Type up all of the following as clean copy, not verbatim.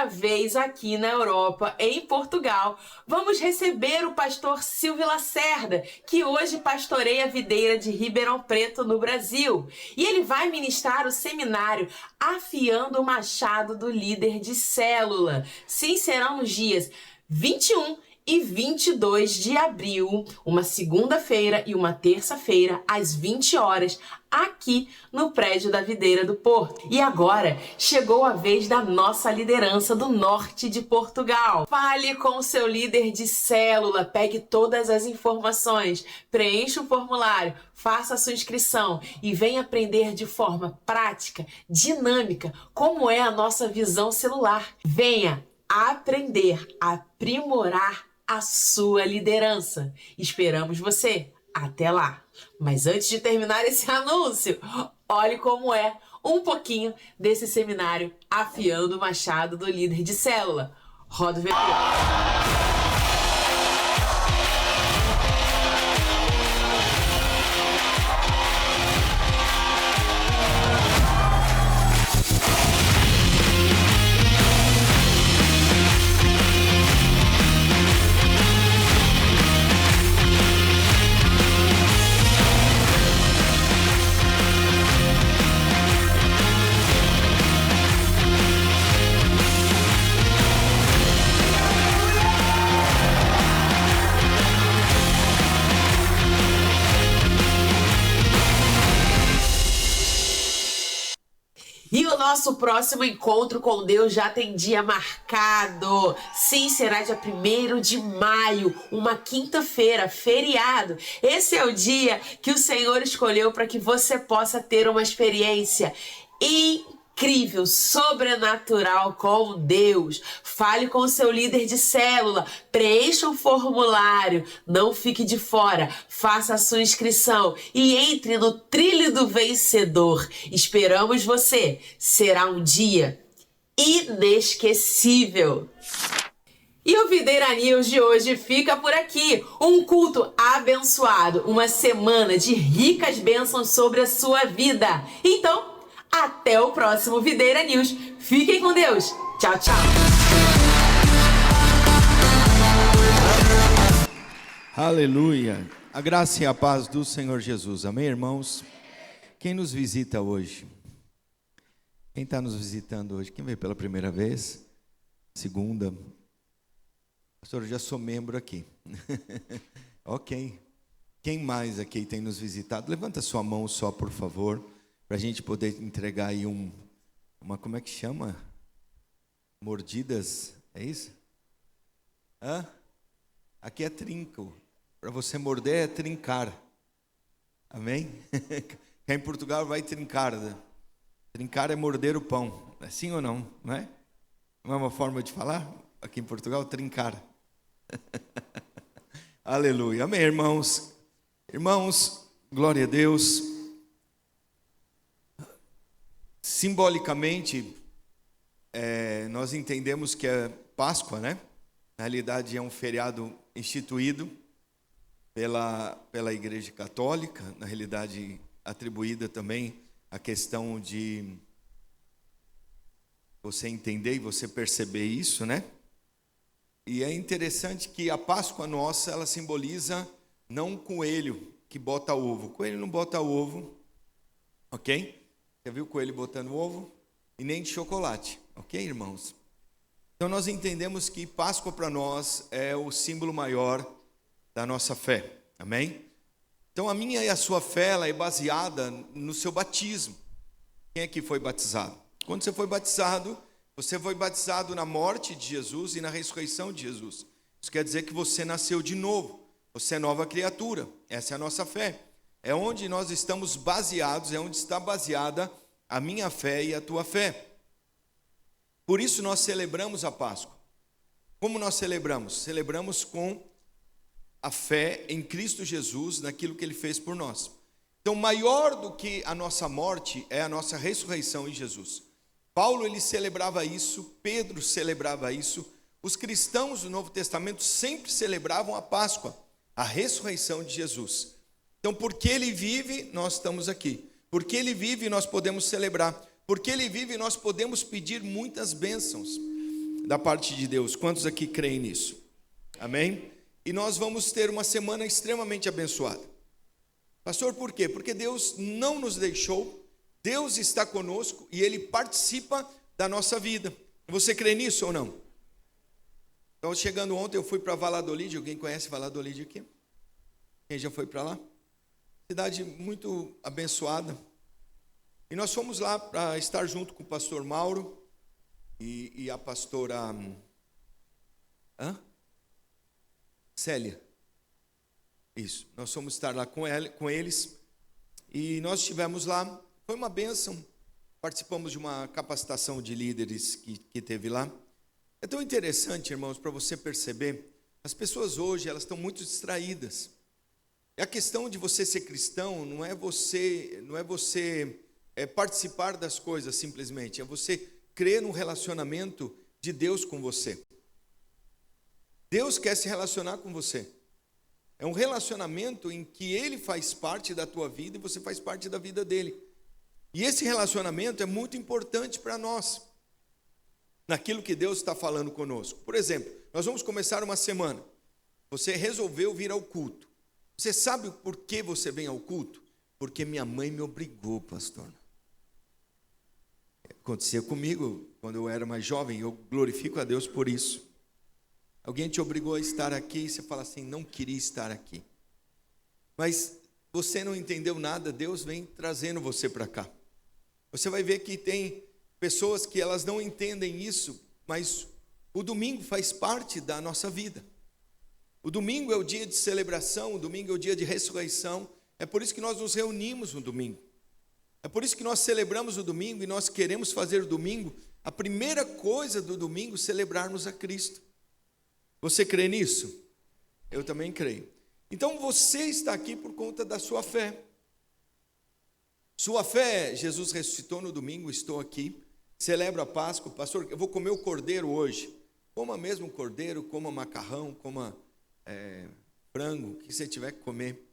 primeira vez aqui na Europa, em Portugal, vamos receber o pastor Silvio Lacerda, que hoje pastoreia a videira de Ribeirão Preto, no Brasil. E ele vai ministrar o seminário Afiando o Machado do Líder de Célula. Sim, serão nos dias 21 e 22 de abril, uma segunda-feira e uma terça-feira, às 20 horas, aqui no prédio da Videira do Porto. E agora chegou a vez da nossa liderança do norte de Portugal. Fale com o seu líder de célula, pegue todas as informações, preencha o formulário, faça a sua inscrição e venha aprender de forma prática, dinâmica, como é a nossa visão celular. Venha aprender, aprimorar a sua liderança. Esperamos você. Até lá. Mas antes de terminar esse anúncio, olhe como é um pouquinho desse seminário Afiando o Machado do Líder de Célula. Roda o VT. E o nosso próximo encontro com Deus já tem dia marcado. Sim, será dia 1º de maio, uma quinta-feira, feriado. Esse é o dia que o Senhor escolheu para que você possa ter uma experiência incrível, sobrenatural com Deus. Fale com o seu líder de célula, preencha o formulário, não fique de fora, faça a sua inscrição e entre no trilho do vencedor. Esperamos você, será um dia inesquecível. E o Videira News de hoje fica por aqui. Um culto abençoado, uma semana de ricas bênçãos sobre a sua vida. Então, até o próximo Videira News. Fiquem com Deus. Tchau, tchau. Aleluia. A graça e a paz do Senhor Jesus. Amém, irmãos? Quem nos visita hoje? Quem está nos visitando hoje? Quem veio pela primeira vez? Segunda? Pastor, eu já sou membro aqui. Ok. Quem mais aqui tem nos visitado? Levanta sua mão só, por favor, para a gente poder entregar aí uma, como é que chama? Mordidas, é isso? Hã? Aqui é trinco. Para você morder é trincar. Amém? Cá em Portugal vai trincar. Trincar é morder o pão. É sim ou não? Não é? Não é uma forma de falar? Aqui em Portugal, trincar. Aleluia. Amém, irmãos? Irmãos, glória a Deus. Simbolicamente, nós entendemos que é Páscoa, né? Na realidade, é um feriado instituído pela Igreja Católica, na realidade, atribuída também a questão de você entender e você perceber isso, né? E é interessante que a Páscoa nossa, ela simboliza não um coelho que bota ovo. O coelho não bota ovo, ok? Já viu o coelho botando ovo? E nem de chocolate, ok, irmãos? Então nós entendemos que Páscoa para nós é o símbolo maior da nossa fé, amém? Então a minha e a sua fé, ela é baseada no seu batismo. Quem aqui foi batizado? Quando você foi batizado na morte de Jesus e na ressurreição de Jesus. Isso quer dizer que você nasceu de novo, você é nova criatura, essa é a nossa fé. É onde nós estamos baseados, é onde está baseada a minha fé e a tua fé. Por isso nós celebramos a Páscoa. Como nós celebramos? Celebramos com a fé em Cristo Jesus, naquilo que Ele fez por nós. Então, maior do que a nossa morte é a nossa ressurreição em Jesus. Paulo, ele celebrava isso, Pedro celebrava isso, os cristãos do Novo Testamento sempre celebravam a Páscoa, a ressurreição de Jesus. Então, porque Ele vive, nós estamos aqui. Porque Ele vive, nós podemos celebrar. Porque Ele vive, nós podemos pedir muitas bênçãos. da parte de Deus. Quantos aqui creem nisso? Amém? E nós vamos ter uma semana extremamente abençoada. Pastor, por quê? Porque Deus não nos deixou, Deus está conosco e Ele participa da nossa vida. Você crê nisso ou não? Então, chegando ontem, eu fui para Valladolid. Alguém conhece Valladolid aqui? Quem já foi para lá? Cidade muito abençoada. E nós fomos lá para estar junto com o pastor Mauro e a pastora Célia. Isso, nós fomos estar lá com eles. E nós estivemos lá. Foi uma bênção. Participamos de uma capacitação de líderes que teve lá. É tão interessante, irmãos, para você perceber. As pessoas hoje, elas estão muito distraídas. E a questão de você ser cristão não é você participar das coisas simplesmente. É você crer no relacionamento de Deus com você. Deus quer se relacionar com você. É um relacionamento em que Ele faz parte da tua vida e você faz parte da vida dEle. E esse relacionamento é muito importante para nós, naquilo que Deus está falando conosco. Por exemplo, nós vamos começar uma semana. Você resolveu vir ao culto. Você sabe por que você vem ao culto? Porque minha mãe me obrigou, pastor. Acontecia comigo quando eu era mais jovem, eu glorifico a Deus por isso. Alguém te obrigou a estar aqui e você fala assim, não queria estar aqui. Mas você não entendeu nada, Deus vem trazendo você para cá. Você vai ver que tem pessoas que elas não entendem isso, mas o domingo faz parte da nossa vida. O domingo é o dia de celebração, o domingo é o dia de ressurreição. É por isso que nós nos reunimos no domingo. É por isso que nós celebramos o domingo e nós queremos fazer o domingo, a primeira coisa do domingo, celebrarmos a Cristo. Você crê nisso? Eu também creio. Então você está aqui por conta da sua fé. Sua fé, Jesus ressuscitou no domingo, estou aqui, celebro a Páscoa. Pastor, eu vou comer o cordeiro hoje. Coma mesmo o cordeiro, coma macarrão, coma frango, o que você tiver que comer.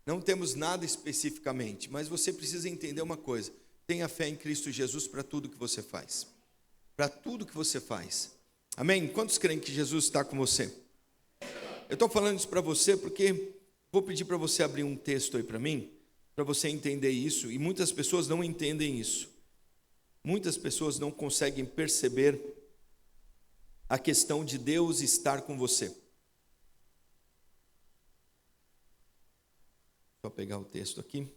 Não temos nada especificamente, mas você precisa entender uma coisa. Tenha fé em Cristo Jesus para tudo que você faz. Para tudo que você faz. Amém? Quantos creem que Jesus está com você? Eu estou falando isso para você porque vou pedir para você abrir um texto aí para mim, para você entender isso, e muitas pessoas não entendem isso. Muitas pessoas não conseguem perceber a questão de Deus estar com você. Só pegar o texto aqui.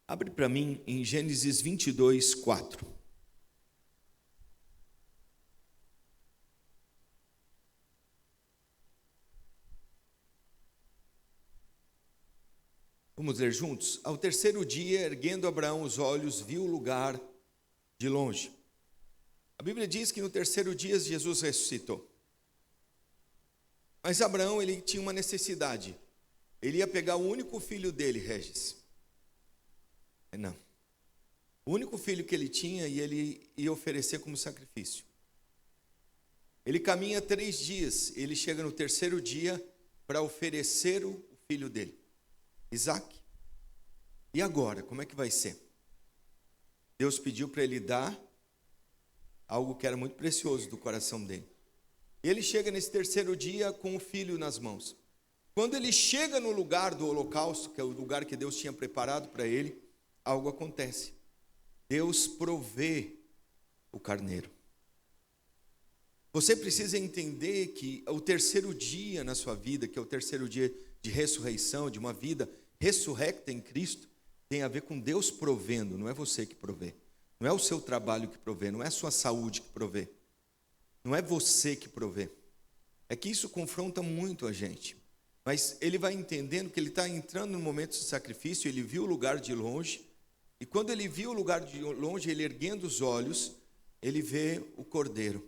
Abre para mim em Gênesis 22, 4. Vamos ler juntos? Ao terceiro dia, erguendo Abraão os olhos, viu o lugar de longe. A Bíblia diz que no terceiro dia Jesus ressuscitou. Mas Abraão, ele tinha uma necessidade. Ele ia pegar o único filho dele, Regis. Não. O único filho que ele tinha e ele ia oferecer como sacrifício. Ele caminha 3 dias, ele chega no terceiro dia para oferecer o filho dele, Isaac. E agora, como é que vai ser? Deus pediu para ele dar algo que era muito precioso do coração dele. Ele chega nesse terceiro dia com o filho nas mãos. Quando ele chega no lugar do holocausto, que é o lugar que Deus tinha preparado para ele, algo acontece. Deus provê o carneiro. Você precisa entender que o terceiro dia na sua vida, que é o terceiro dia de ressurreição, de uma vida ressurrecta em Cristo, tem a ver com Deus provendo, não é você que provê. Não é o seu trabalho que provê, não é a sua saúde que provê. Não é você que provê. É que isso confronta muito a gente. Mas ele vai entendendo que ele está entrando no momento de sacrifício, ele viu o lugar de longe, e quando ele viu o lugar de longe, ele erguendo os olhos, ele vê o cordeiro.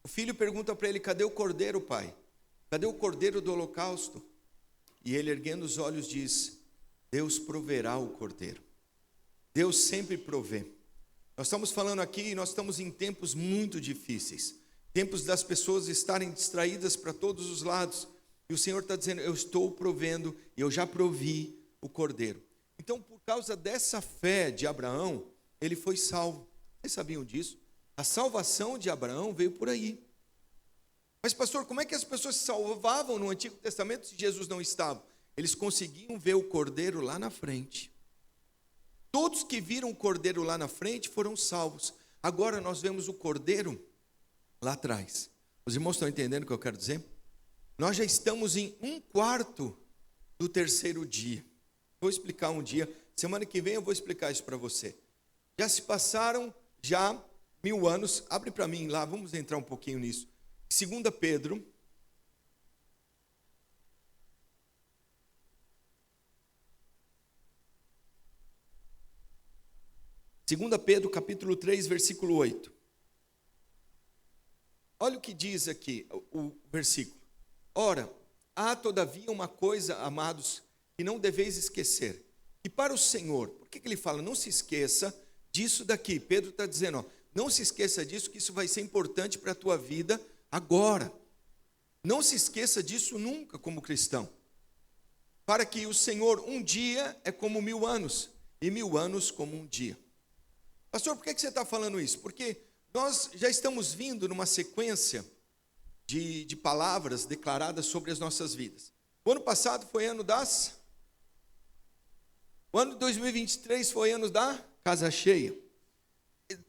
O filho pergunta para ele, cadê o cordeiro, pai? Cadê o cordeiro do holocausto? E ele, erguendo os olhos, diz, Deus proverá o cordeiro. Deus sempre provê. Nós estamos falando aqui, nós estamos em tempos muito difíceis. Tempos das pessoas estarem distraídas para todos os lados. E o Senhor está dizendo, eu estou provendo, e eu já provi o cordeiro. Então, por causa dessa fé de Abraão, ele foi salvo. Vocês sabiam disso? A salvação de Abraão veio por aí. Mas, pastor, como é que as pessoas se salvavam no Antigo Testamento se Jesus não estava? Eles conseguiam ver o cordeiro lá na frente. Todos que viram o cordeiro lá na frente foram salvos. Agora nós vemos o cordeiro lá atrás. Os irmãos estão entendendo o que eu quero dizer? Nós já estamos em 1/4 do terceiro dia. Vou explicar um dia. Semana que vem eu vou explicar isso para você. Já se passaram 1000 anos. Abre para mim lá, vamos entrar um pouquinho nisso. 2 Pedro. Capítulo 3, versículo 8. Olha o que diz aqui o versículo. Ora, há todavia uma coisa, amados, que não deveis esquecer. E para o Senhor, por que ele fala? Não se esqueça disso daqui. Pedro está dizendo, ó, não se esqueça disso, que isso vai ser importante para a tua vida agora. Não se esqueça disso nunca como cristão. Para que o Senhor, um dia é como 1000 anos, e 1000 anos como um dia. Pastor, por que você está falando isso? Porque nós já estamos vindo numa sequência de palavras declaradas sobre as nossas vidas. O ano passado foi ano O ano de 2023 foi ano da casa cheia.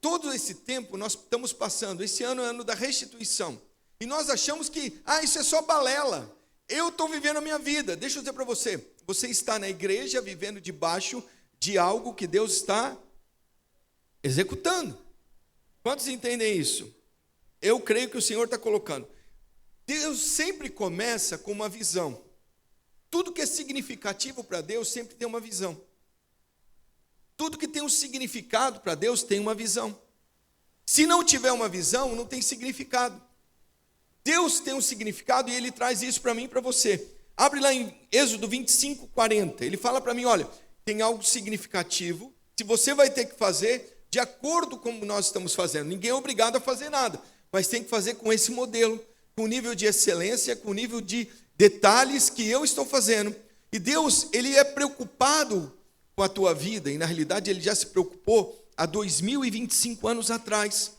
Todo esse tempo nós estamos passando, esse ano é ano da restituição. E nós achamos que, isso é só balela. Eu estou vivendo a minha vida. Deixa eu dizer para você, você está na igreja vivendo debaixo de algo que Deus está executando. Quantos entendem isso? Eu creio que o Senhor está colocando. Deus sempre começa com uma visão. Tudo que é significativo para Deus sempre tem uma visão. Tudo que tem um significado para Deus tem uma visão. Se não tiver uma visão, não tem significado. Deus tem um significado e Ele traz isso para mim e para você. Abre lá em Êxodo 25, 40. Ele fala para mim, olha, tem algo significativo, se você vai ter que fazer de acordo com como nós estamos fazendo. Ninguém é obrigado a fazer nada, mas tem que fazer com esse modelo, com o nível de excelência, com o nível de detalhes que eu estou fazendo. E Deus, Ele é preocupado com a tua vida, e na realidade Ele já se preocupou há 2025 anos atrás.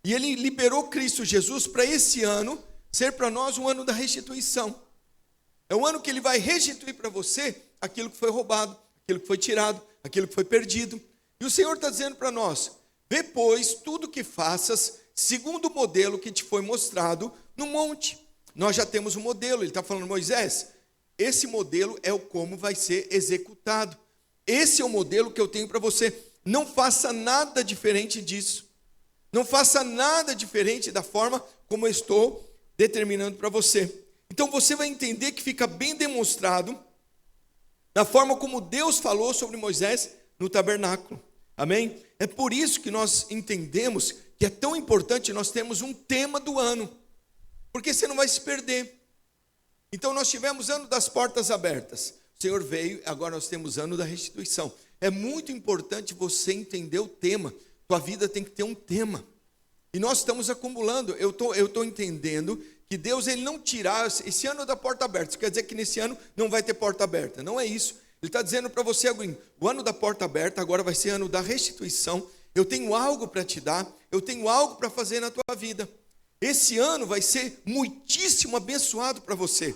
E Ele liberou Cristo Jesus para esse ano ser para nós um ano da restituição. É um ano que Ele vai restituir para você aquilo que foi roubado, aquilo que foi tirado, aquilo que foi perdido. E o Senhor está dizendo para nós, vê pois tudo que faças segundo o modelo que te foi mostrado no monte. Nós já temos um modelo, Ele está falando, Moisés, esse modelo é o como vai ser executado. Esse é o modelo que eu tenho para você. Não faça nada diferente disso. Não faça nada diferente da forma como eu estou determinando para você. Então você vai entender que fica bem demonstrado da forma como Deus falou sobre Moisés no tabernáculo. Amém? É por isso que nós entendemos que é tão importante nós termos um tema do ano. Porque você não vai se perder. Então nós tivemos ano das portas abertas. O Senhor veio, agora nós temos ano da restituição. É muito importante você entender o tema. Tua vida tem que ter um tema. E nós estamos acumulando. Eu estou entendendo que Deus, Ele não tirar esse ano da porta aberta. Isso quer dizer que nesse ano não vai ter porta aberta. Não é isso. Ele está dizendo para você, o ano da porta aberta agora vai ser ano da restituição. Eu tenho algo para te dar. Eu tenho algo para fazer na tua vida. Esse ano vai ser muitíssimo abençoado para você.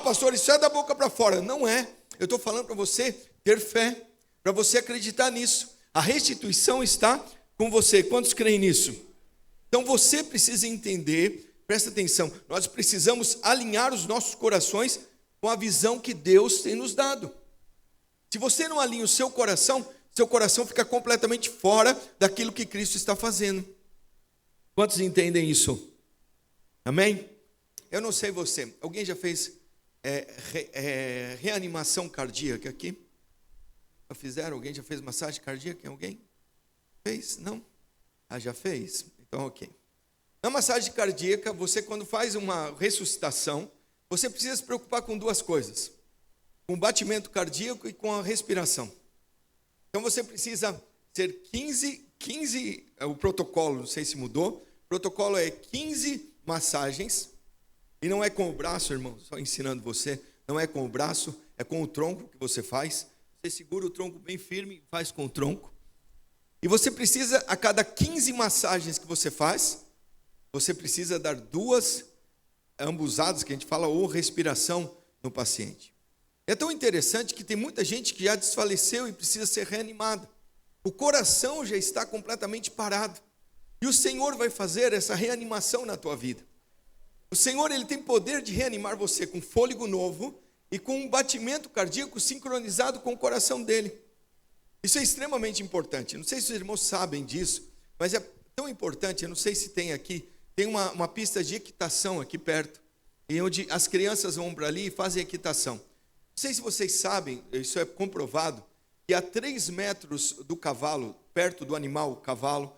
Pastor, isso é da boca para fora. Não é. Eu estou falando para você ter fé, para você acreditar nisso. A restituição está com você. Quantos creem nisso? Então você precisa entender, presta atenção, nós precisamos alinhar os nossos corações com a visão que Deus tem nos dado. Se você não alinha o seu coração fica completamente fora daquilo que Cristo está fazendo. Quantos entendem isso? Amém? Eu não sei você, alguém já fez reanimação cardíaca aqui? Já fizeram? Alguém já fez massagem cardíaca? Alguém? Fez? Não? Já fez? Então, ok. Na massagem cardíaca, você quando faz uma ressuscitação, você precisa se preocupar com duas coisas. Com o batimento cardíaco e com a respiração. Então, você precisa ser 15, o protocolo, não sei se mudou, o protocolo é 15 massagens, E não é com o braço, irmão, só ensinando você, não é com o braço, é com o tronco que você faz. Você segura o tronco bem firme e faz com o tronco. E você precisa, a cada 15 massagens que você faz, você precisa dar 2 ambuzadas, que a gente fala, ou respiração no paciente. É tão interessante que tem muita gente que já desfaleceu e precisa ser reanimada. O coração já está completamente parado. E o Senhor vai fazer essa reanimação na tua vida. O Senhor, Ele tem poder de reanimar você com fôlego novo e com um batimento cardíaco sincronizado com o coração dele. Isso é extremamente importante. Não sei se os irmãos sabem disso, mas é tão importante. Eu não sei se tem aqui, tem uma pista de equitação aqui perto, e onde as crianças vão para ali e fazem equitação. Não sei se vocês sabem, isso é comprovado, que a 3 metros do cavalo, perto do animal, o cavalo,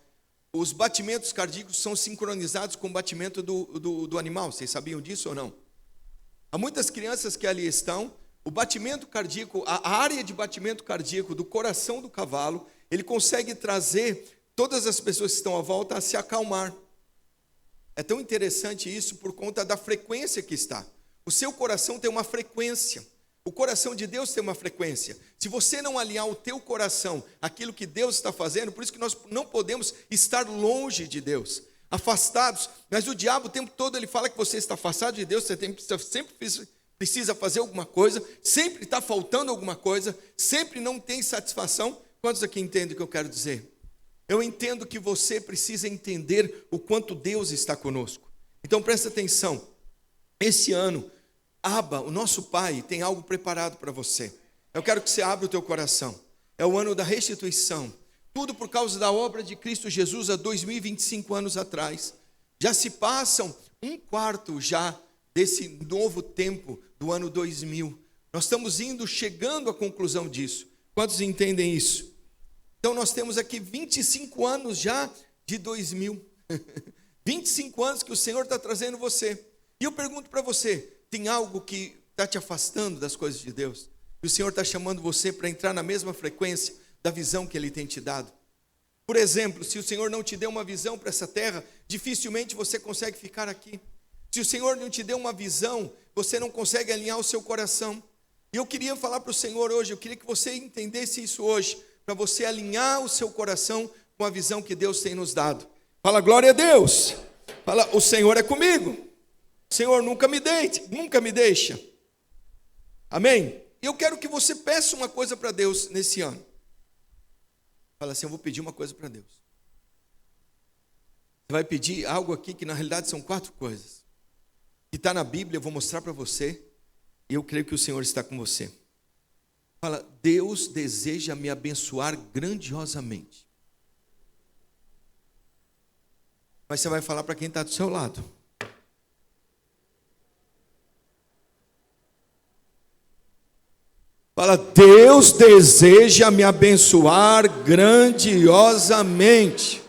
os batimentos cardíacos são sincronizados com o batimento do animal. Vocês sabiam disso ou não? Há muitas crianças que ali estão, o batimento cardíaco, a área de batimento cardíaco do coração do cavalo, ele consegue trazer todas as pessoas que estão à volta a se acalmar. É tão interessante isso por conta da frequência que está. O seu coração tem uma frequência. O coração de Deus tem uma frequência. Se você não alinhar o teu coração àquilo que Deus está fazendo, por isso que nós não podemos estar longe de Deus, afastados. Mas o diabo o tempo todo ele fala que você está afastado de Deus, sempre precisa fazer alguma coisa, sempre está faltando alguma coisa, sempre não tem satisfação. Quantos aqui entendem o que eu quero dizer? Eu entendo que você precisa entender o quanto Deus está conosco. Então presta atenção, esse ano, Abba, o nosso Pai, tem algo preparado para você. Eu quero que você abra o teu coração. É o ano da restituição. Tudo por causa da obra de Cristo Jesus há 2025 anos atrás. Já se passam 1/4 já desse novo tempo do ano 2000. Nós estamos chegando à conclusão disso. Quantos entendem isso? Então nós temos aqui 25 anos já de 2000. 25 anos que o Senhor está trazendo você. E eu pergunto para você, tem algo que está te afastando das coisas de Deus? E o Senhor está chamando você para entrar na mesma frequência da visão que Ele tem te dado? Por exemplo, se o Senhor não te deu uma visão para essa terra, dificilmente você consegue ficar aqui. Se o Senhor não te deu uma visão, você não consegue alinhar o seu coração. E eu queria falar para o Senhor hoje, eu queria que você entendesse isso hoje, para você alinhar o seu coração com a visão que Deus tem nos dado. Fala, glória a Deus. Fala, o Senhor é comigo. O Senhor nunca me deixa. Amém? E eu quero que você peça uma coisa para Deus nesse ano. Fala assim, eu vou pedir uma coisa para Deus. Você vai pedir algo aqui que na realidade são 4 coisas. Que está na Bíblia, eu vou mostrar para você. E eu creio que o Senhor está com você. Fala, Deus deseja me abençoar grandiosamente. Mas você vai falar para quem está do seu lado. Fala, Deus deseja me abençoar grandiosamente.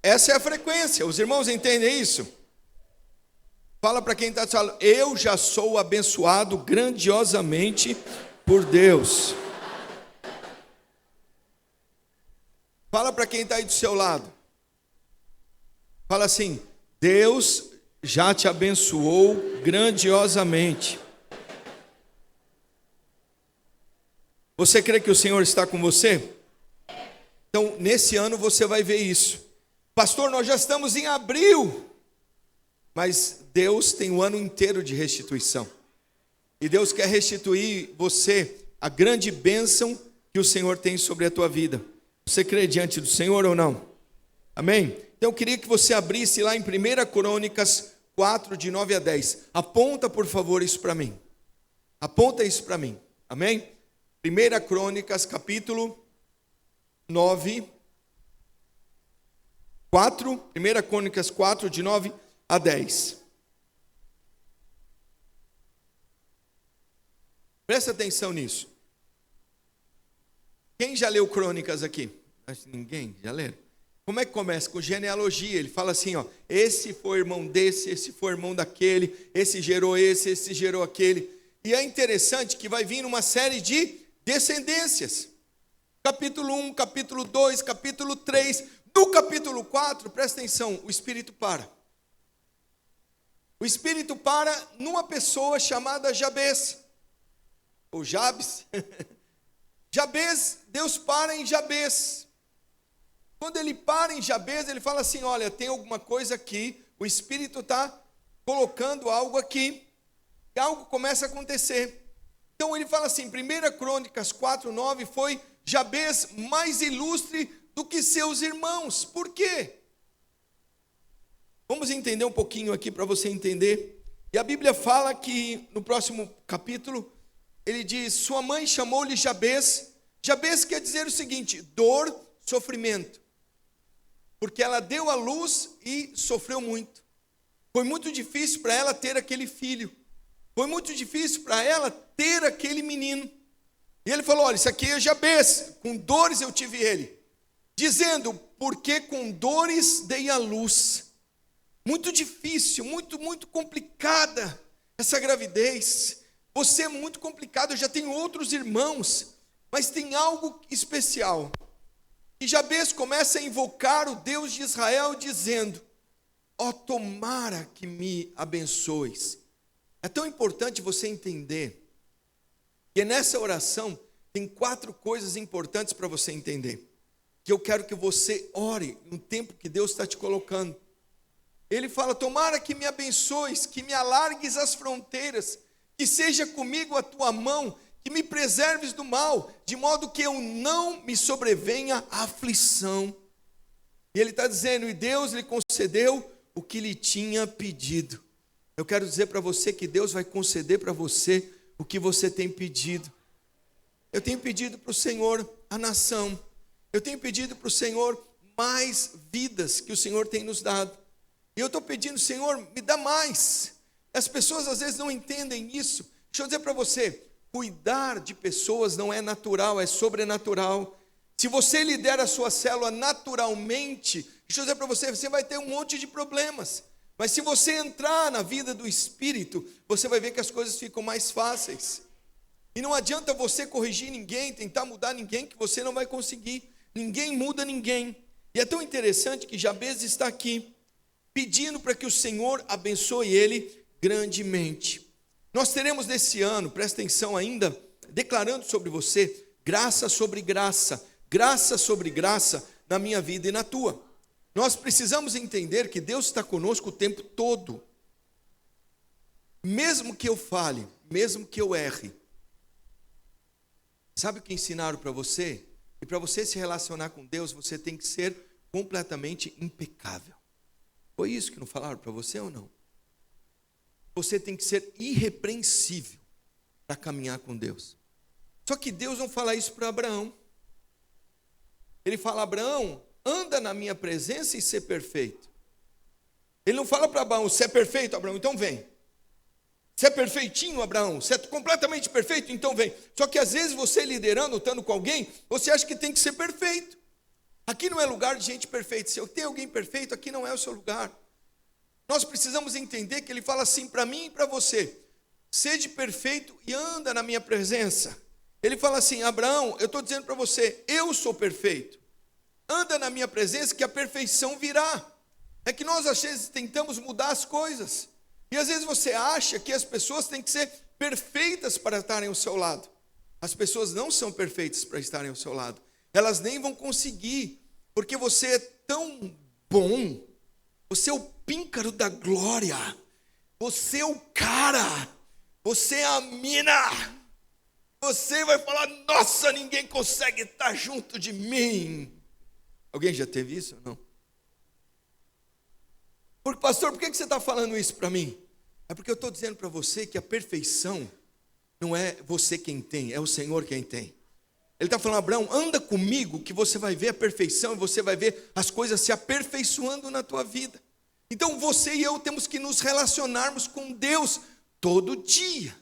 Essa é a frequência, os irmãos entendem isso? Fala para quem está do seu lado, eu já sou abençoado grandiosamente por Deus. Fala para quem está aí do seu lado. Fala assim, Deus já te abençoou grandiosamente. Você crê que o Senhor está com você? Então, nesse ano você vai ver isso. Pastor, nós já estamos em abril. Mas Deus tem um ano inteiro de restituição. E Deus quer restituir você a grande bênção que o Senhor tem sobre a tua vida. Você crê diante do Senhor ou não? Amém? Então eu queria que você abrisse lá em 1 Crônicas 4, de 9 a 10. Aponta, por favor, isso para mim. Aponta isso para mim. Amém? 1 Crônicas, capítulo 9. 4. 1 Crônicas 4, de 9 a 10. Presta atenção nisso. Quem já leu Crônicas aqui? Acho que ninguém já leu. Como é que começa? Com genealogia. Ele fala assim, ó, esse foi irmão desse, esse foi irmão daquele, esse gerou esse gerou aquele. E é interessante que vai vir uma série de descendências. Capítulo 1, capítulo 2, capítulo 3. Do capítulo 4, presta atenção, o Espírito para. O Espírito para numa pessoa chamada Jabes, ou Jabes. Jabes, Deus para em Jabes. Quando ele para em Jabes, ele fala assim, olha, tem alguma coisa aqui, o Espírito está colocando algo aqui, e algo começa a acontecer. Então ele fala assim, 1 Crônicas 4:9, foi Jabes mais ilustre do que seus irmãos. Por quê? Vamos entender um pouquinho aqui para você entender. E a Bíblia fala que no próximo capítulo, ele diz, sua mãe chamou-lhe Jabes. Jabes quer dizer o seguinte, dor, sofrimento. Porque ela deu à luz e sofreu muito. Foi muito difícil para ela ter aquele filho. Foi muito difícil para ela ter aquele menino. E ele falou, olha, isso aqui é Jabes, com dores eu tive ele. Dizendo, porque com dores dei à luz. Muito difícil, muito complicada essa gravidez. Você é muito complicado, eu já tenho outros irmãos, mas tem algo especial. E Jabes começa a invocar o Deus de Israel, dizendo, ó, tomara que me abençoes. É tão importante você entender que nessa oração tem 4 coisas importantes para você entender, que eu quero que você ore no tempo que Deus está te colocando. Ele fala, tomara que me abençoes, que me alargues as fronteiras, que seja comigo a tua mão, que me preserves do mal, de modo que eu não me sobrevenha a aflição. E ele está dizendo, e Deus lhe concedeu o que lhe tinha pedido. Eu quero dizer para você que Deus vai conceder para você o que você tem pedido. Eu tenho pedido para o Senhor a nação. Eu tenho pedido para o Senhor mais vidas que o Senhor tem nos dado. E eu estou pedindo, Senhor, me dá mais. As pessoas às vezes não entendem isso. Deixa eu dizer para você, cuidar de pessoas não é natural, é sobrenatural. Se você lidera a sua célula naturalmente, deixa eu dizer para você, você vai ter um monte de problemas. Mas se você entrar na vida do Espírito, você vai ver que as coisas ficam mais fáceis. E não adianta você corrigir ninguém, tentar mudar ninguém, que você não vai conseguir. Ninguém muda ninguém. E é tão interessante que Jabes está aqui, pedindo para que o Senhor abençoe ele grandemente. Nós teremos nesse ano, presta atenção ainda, declarando sobre você, graça sobre graça na minha vida e na tua. Nós precisamos entender que Deus está conosco o tempo todo. Mesmo que eu fale, mesmo que eu erre. Sabe o que ensinaram para você? E para você se relacionar com Deus, você tem que ser completamente impecável. Foi isso que não falaram para você ou não? Você tem que ser irrepreensível para caminhar com Deus. Só que Deus não fala isso para Abraão. Ele fala, Abraão, anda na minha presença e ser perfeito. Ele não fala para Abraão, você é perfeito, Abraão, então vem. Você é perfeitinho, Abraão, você é completamente perfeito, então vem. Só que às vezes você liderando, estando com alguém, você acha que tem que ser perfeito. Aqui não é lugar de gente perfeita. Se eu tenho alguém perfeito, aqui não é o seu lugar. Nós precisamos entender que ele fala assim para mim e para você. Sede perfeito e anda na minha presença. Ele fala assim, Abraão, eu estou dizendo para você, eu sou perfeito. Anda na minha presença que a perfeição virá. É que nós às vezes tentamos mudar as coisas. E às vezes você acha que as pessoas têm que ser perfeitas para estarem ao seu lado. As pessoas não são perfeitas para estarem ao seu lado. Elas nem vão conseguir, porque você é tão bom, você é o píncaro da glória, você é o cara, você é a mina, você vai falar, nossa, ninguém consegue estar junto de mim. Alguém já teve isso ou não? Porque, pastor, por que você está falando isso para mim? É porque eu estou dizendo para você que a perfeição não é você quem tem, é o Senhor quem tem. Ele está falando, Abraão, anda comigo que você vai ver a perfeição e você vai ver as coisas se aperfeiçoando na tua vida. Então você e eu temos que nos relacionarmos com Deus todo dia.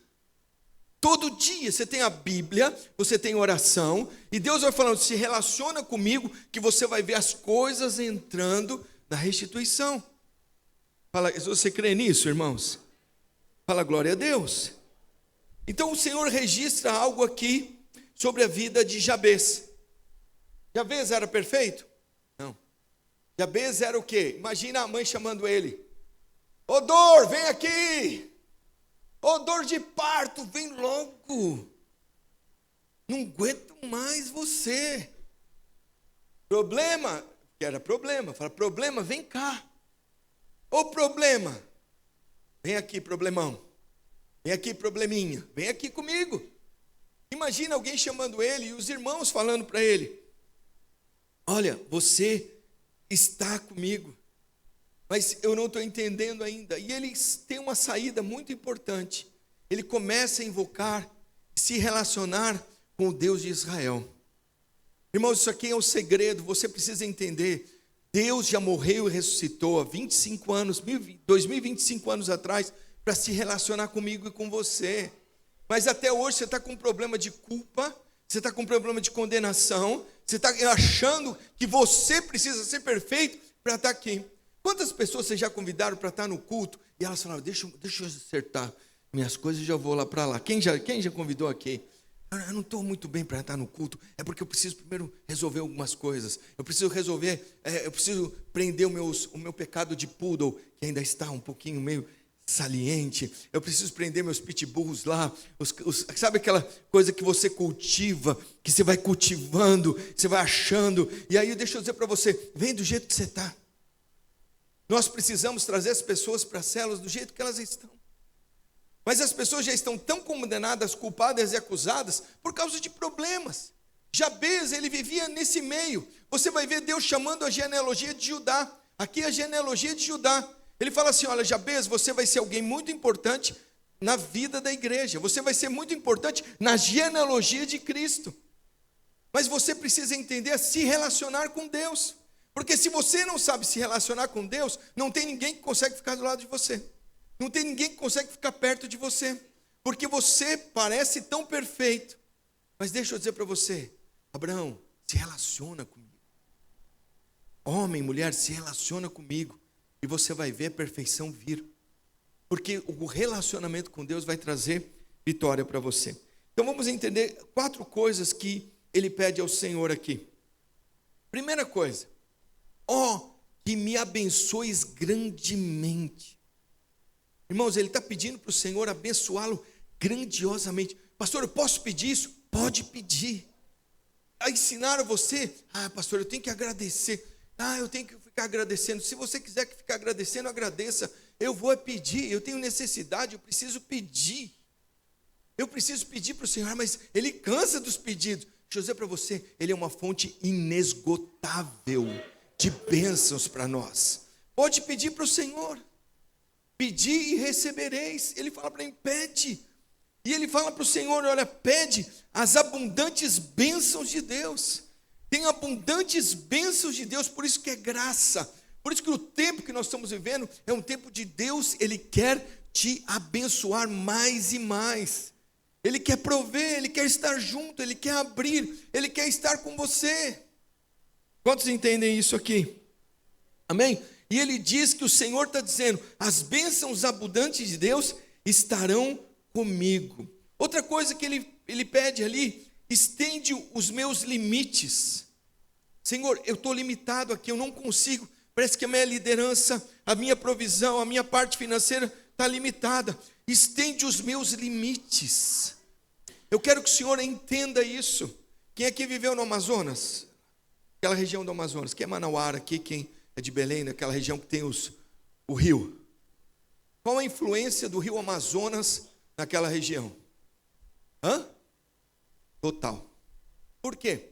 Todo dia você tem a Bíblia, você tem oração, e Deus vai falando, se relaciona comigo que você vai ver as coisas entrando na restituição. Fala, você crê nisso, irmãos? Fala, glória a Deus. Então o Senhor registra algo aqui sobre a vida de Jabes. Jabes era perfeito? Não. Jabes era o quê? Imagina a mãe chamando ele. Ô dor, vem aqui. Ô dor de parto, vem logo. Não aguento mais você. Problema, que era problema. Fala, problema, vem cá. Ô problema, vem aqui, problemão. Vem aqui, probleminha. Vem aqui comigo. Imagina alguém chamando ele e os irmãos falando para ele: olha, você está comigo, mas eu não estou entendendo ainda. E eles têm uma saída muito importante. Ele começa a invocar, se relacionar com o Deus de Israel. Irmãos, isso aqui é um segredo, você precisa entender. Deus já morreu e ressuscitou há 25 anos, 2025 anos atrás, para se relacionar comigo e com você. Mas até hoje você está com um problema de culpa, você está com um problema de condenação, você está achando que você precisa ser perfeito para estar aqui. Quantas pessoas vocês já convidaram para estar no culto e elas falaram, deixa eu acertar minhas coisas e já vou lá para lá. Quem já convidou aqui? Eu não estou muito bem para estar no culto, é porque eu preciso primeiro resolver algumas coisas. Eu preciso prender o meu pecado de poodle, que ainda está um pouquinho meio saliente. Eu preciso prender meus pitbulls lá. Sabe aquela coisa que você cultiva, que você vai cultivando, você vai achando. E aí deixa eu dizer para você, vem do jeito que você está. Nós precisamos trazer as pessoas para as células do jeito que elas estão. Mas as pessoas já estão tão condenadas, culpadas e acusadas por causa de problemas. Jabez, ele vivia nesse meio. Você vai ver Deus chamando a genealogia de Judá. Aqui é a genealogia de Judá. Ele fala assim, olha, Jabez, você vai ser alguém muito importante na vida da igreja. Você vai ser muito importante na genealogia de Cristo. Mas você precisa entender a se relacionar com Deus. Porque se você não sabe se relacionar com Deus, não tem ninguém que consegue ficar do lado de você. Não tem ninguém que consegue ficar perto de você. Porque você parece tão perfeito. Mas deixa eu dizer para você, Abraão, se relaciona comigo. Homem, mulher, se relaciona comigo. E você vai ver a perfeição vir. Porque o relacionamento com Deus vai trazer vitória para você. Então vamos entender 4 coisas que ele pede ao Senhor aqui. Primeira coisa, que me abençoes grandemente. Irmãos, ele está pedindo para o Senhor abençoá-lo grandiosamente. Pastor, eu posso pedir isso? Pode pedir. Ensinaram você? Pastor, eu tenho que agradecer. Eu tenho que ficar agradecendo. Se você quiser ficar agradecendo, agradeça. Eu vou pedir, eu tenho necessidade, eu preciso pedir. Eu preciso pedir para o Senhor, mas ele cansa dos pedidos. Deixa eu dizer para você, ele é uma fonte inesgotável de bênçãos para nós. Pode pedir para o Senhor. Pedi e recebereis. Ele fala para mim, pede. E ele fala para o Senhor, olha, pede as abundantes bênçãos de Deus. Tem abundantes bênçãos de Deus, por isso que é graça. Por isso que o tempo que nós estamos vivendo é um tempo de Deus. Ele quer te abençoar mais e mais. Ele quer prover, ele quer estar junto, ele quer abrir, ele quer estar com você. Quantos entendem isso aqui? Amém? E ele diz que o Senhor está dizendo, as bênçãos abundantes de Deus estarão comigo. Outra coisa que ele pede ali, estende os meus limites. Senhor, eu estou limitado aqui, eu não consigo, parece que a minha liderança, a minha provisão, a minha parte financeira está limitada. Estende os meus limites. Eu quero que o Senhor entenda isso. Quem aqui viveu no Amazonas? Aquela região do Amazonas, quem é Manauara aqui, quem é de Belém, naquela região que tem o rio. Qual a influência do rio Amazonas naquela região? Total. Por quê?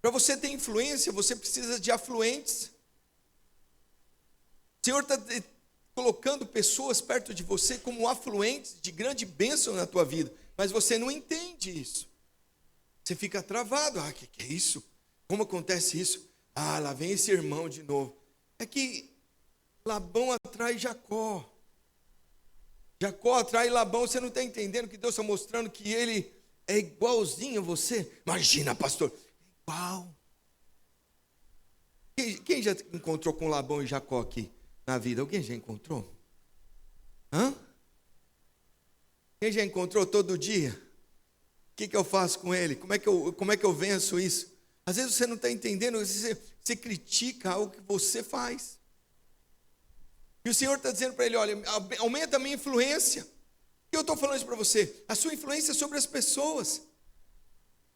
Para você ter influência, você precisa de afluentes. O Senhor está colocando pessoas perto de você como afluentes de grande bênção na tua vida, mas você não entende isso. Você fica travado. Que é isso? Como acontece isso? Lá vem esse irmão de novo. É que Labão atrai Jacó. Jacó atrai Labão. Você não está entendendo que Deus está mostrando que ele é igualzinho a você? Imagina, pastor, igual. Quem já encontrou com Labão e Jacó aqui na vida? Alguém já encontrou? Quem já encontrou todo dia? O que eu faço com ele? Como é que eu venço isso? Às vezes você não está entendendo, você critica algo que você faz. E o Senhor está dizendo para ele, olha, aumenta a minha influência. E eu estou falando isso para você, a sua influência sobre as pessoas.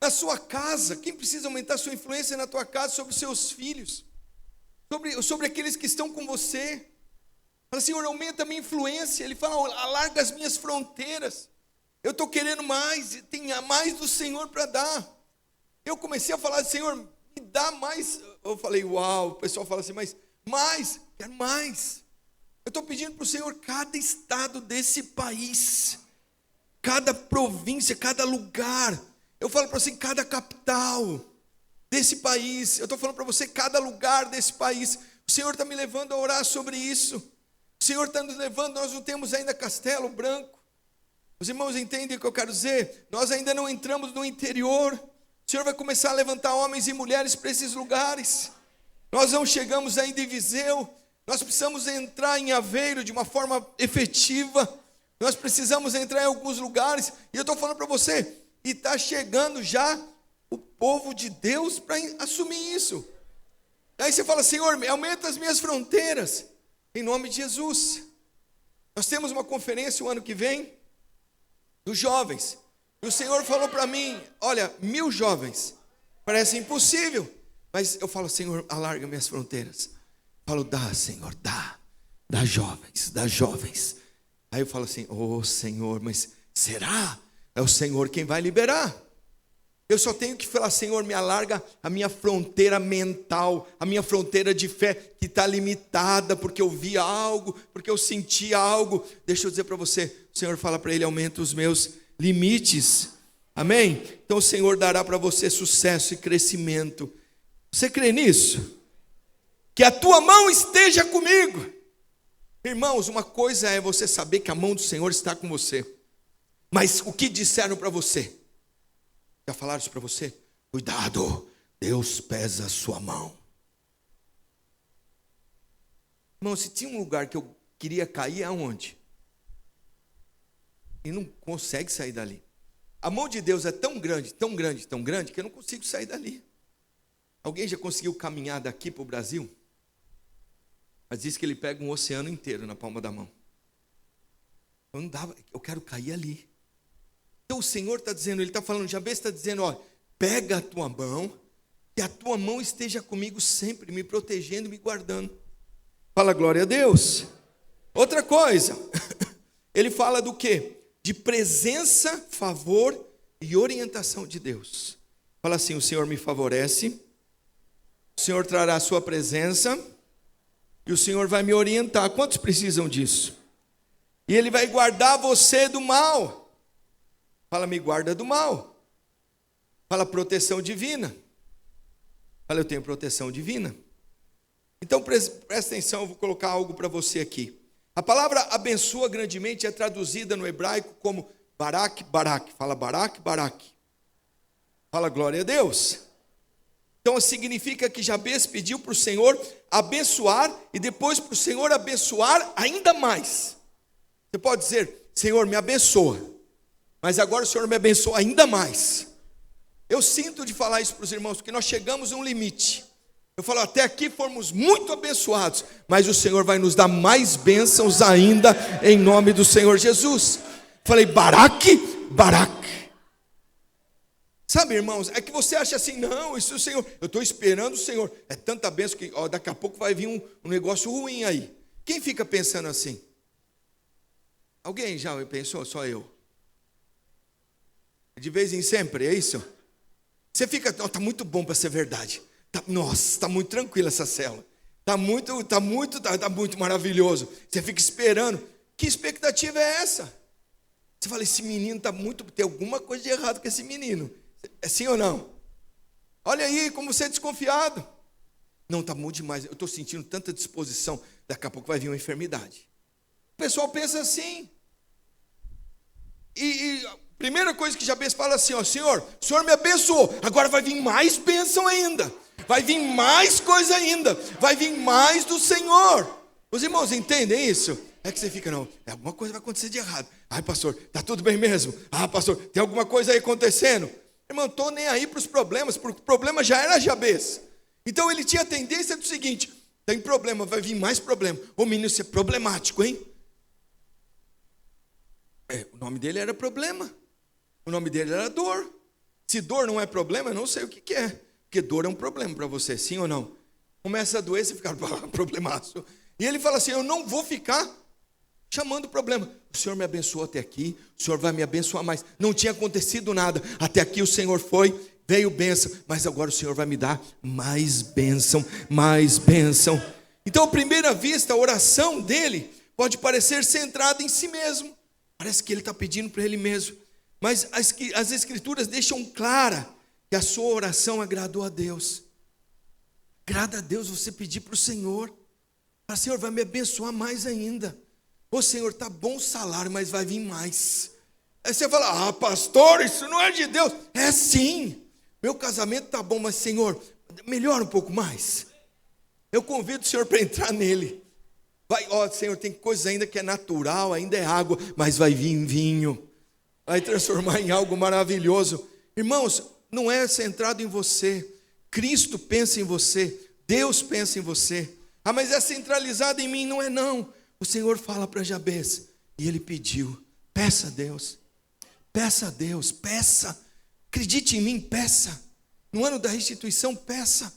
Na sua casa, quem precisa aumentar a sua influência na tua casa, sobre os seus filhos, sobre aqueles que estão com você. Fala, Senhor, aumenta a minha influência. Ele fala, alarga as minhas fronteiras. Eu estou querendo mais, tem mais do Senhor para dar. Eu comecei a falar, Senhor, me dá mais. Eu falei, uau, o pessoal fala assim, mas mais, quero mais. Eu estou pedindo para o Senhor cada estado desse país, cada província, cada lugar. Eu falo para você, cada capital desse país. Eu estou falando para você, cada lugar desse país. O Senhor está me levando a orar sobre isso. O Senhor está nos levando, nós não temos ainda Castelo Branco. Os irmãos entendem o que eu quero dizer? Nós ainda não entramos no interior. O Senhor vai começar a levantar homens e mulheres para esses lugares. Nós não chegamos ainda em Viseu. Nós precisamos entrar em Aveiro de uma forma efetiva. Nós precisamos entrar em alguns lugares. E eu estou falando para você, e está chegando já o povo de Deus para assumir isso. Aí você fala, Senhor, aumenta as minhas fronteiras, em nome de Jesus. Nós temos uma conferência o ano que vem, dos jovens. E o Senhor falou para mim, olha, 1000 jovens, parece impossível. Mas eu falo, Senhor, alarga minhas fronteiras. Eu falo, dá, Senhor, dá jovens. Aí eu falo assim, Senhor, mas será? É o Senhor quem vai liberar. Eu só tenho que falar, Senhor, me alarga a minha fronteira mental, a minha fronteira de fé que está limitada, porque eu vi algo, porque eu senti algo. Deixa eu dizer para você, o Senhor fala para ele, aumenta os meus limites. Amém? Então o Senhor dará para você sucesso e crescimento. Você crê nisso? Que a tua mão esteja comigo. Irmãos, uma coisa é você saber que a mão do Senhor está com você. Mas o que disseram para você? Já falaram isso para você? Cuidado, Deus pesa a sua mão. Irmão, se tinha um lugar que eu queria cair, aonde? E não consegue sair dali. A mão de Deus é tão grande, tão grande, tão grande, que eu não consigo sair dali. Alguém já conseguiu caminhar daqui para o Brasil? Mas diz que ele pega um oceano inteiro na palma da mão. Eu não dava, eu quero cair ali. Então o Senhor está dizendo, Ele está falando, Jabez está dizendo, ó, pega a tua mão, que a tua mão esteja comigo sempre, me protegendo, me guardando. Fala glória a Deus. Outra coisa, ele fala do quê? De presença, favor e orientação de Deus. Fala assim, o Senhor me favorece, o Senhor trará a sua presença e o Senhor vai me orientar. Quantos precisam disso? E Ele vai guardar você do mal. Fala, me guarda do mal. Fala, proteção divina. Fala, eu tenho proteção divina. Então presta atenção, eu vou colocar algo para você aqui. A palavra abençoa grandemente é traduzida no hebraico como Barak, Barak. Fala, Barak, Barak. Fala, glória a Deus. Então significa que Jabez pediu para o Senhor abençoar e depois para o Senhor abençoar ainda mais. Você pode dizer, Senhor, me abençoa. Mas agora o Senhor me abençoa ainda mais. Eu sinto de falar isso para os irmãos, porque nós chegamos a um limite. Eu falo, até aqui fomos muito abençoados, mas o Senhor vai nos dar mais bênçãos ainda, em nome do Senhor Jesus. Falei, Barak, Barak. Sabe, irmãos, é que você acha assim, não, isso é o Senhor, eu estou esperando o Senhor. É tanta bênção que daqui a pouco vai vir um negócio ruim aí. Quem fica pensando assim? Alguém já pensou? Só eu. De vez em sempre, é isso? Você fica, está muito bom para ser verdade. Nossa, está muito tranquila essa célula. Está muito maravilhoso. Você fica esperando. Que expectativa é essa? Você fala, esse menino tem alguma coisa de errado com esse menino. É sim ou não? Olha aí como você é desconfiado. Não, está muito demais. Eu estou sentindo tanta disposição. Daqui a pouco vai vir uma enfermidade. O pessoal pensa assim. E primeira coisa que Jabez fala assim, ó, Senhor, o Senhor me abençoou, agora vai vir mais bênção ainda, vai vir mais coisa ainda, vai vir mais do Senhor. Os irmãos entendem isso? É que você fica, não, alguma coisa vai acontecer de errado. Ai, pastor, está tudo bem mesmo? Ah, pastor, tem alguma coisa aí acontecendo? Irmão, estou nem aí para os problemas, porque o problema já era Jabez. Então ele tinha a tendência do seguinte, Tem problema, vai vir mais problema. Ô menino, isso é problemático, hein? O nome dele era problema. O nome dele era dor. Se dor não é problema, eu não sei o que é. Porque dor é um problema para você, sim ou não? Começa a doer, você fica problemaço. E ele fala assim, eu não vou ficar chamando problema. O Senhor me abençoou até aqui, o Senhor vai me abençoar mais. Não tinha acontecido nada. Até aqui o Senhor foi, veio bênção. Mas agora o Senhor vai me dar mais bênção, mais bênção. Então, à primeira vista, a oração dele pode parecer centrada em si mesmo. Parece que ele está pedindo para ele mesmo. Mas as Escrituras deixam clara que a sua oração agradou a Deus. Agrada a Deus você pedir para o Senhor. O Senhor vai me abençoar mais ainda. Ô Senhor, está bom o salário, mas vai vir mais. Aí você fala, pastor, isso não é de Deus. É sim. Meu casamento está bom, mas Senhor, melhora um pouco mais. Eu convido o Senhor para entrar nele. Vai, Senhor, tem coisa ainda que é natural, ainda é água, mas vai vir vinho. Vai transformar em algo maravilhoso. Irmãos, não é centrado em você. Cristo pensa em você. Deus pensa em você. Mas é centralizado em mim. Não é não. O Senhor fala para Jabez. E ele pediu. Peça a Deus. Peça a Deus. Peça. Acredite em mim. Peça. No ano da restituição, peça.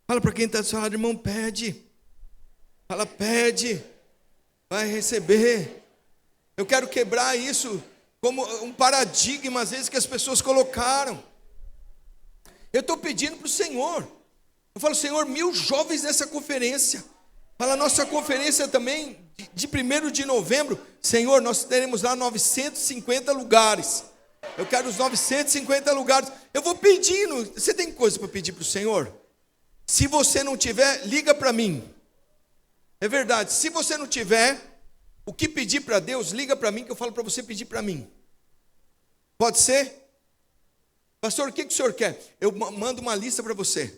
Fala para quem está do seu lado, irmão, pede. Fala, pede. Vai receber. Eu quero quebrar isso como um paradigma, às vezes, que as pessoas colocaram. Eu estou pedindo para o Senhor. Eu falo, Senhor, 1000 jovens nessa conferência. Fala, nossa conferência também, de 1º de novembro. Senhor, nós teremos lá 950 lugares. Eu quero os 950 lugares. Eu vou pedindo. Você tem coisa para pedir para o Senhor? Se você não tiver, liga para mim. É verdade. Se você não tiver o que pedir para Deus, liga para mim que eu falo para você pedir para mim. Pode ser? Pastor, o que o senhor quer? Eu mando uma lista para você.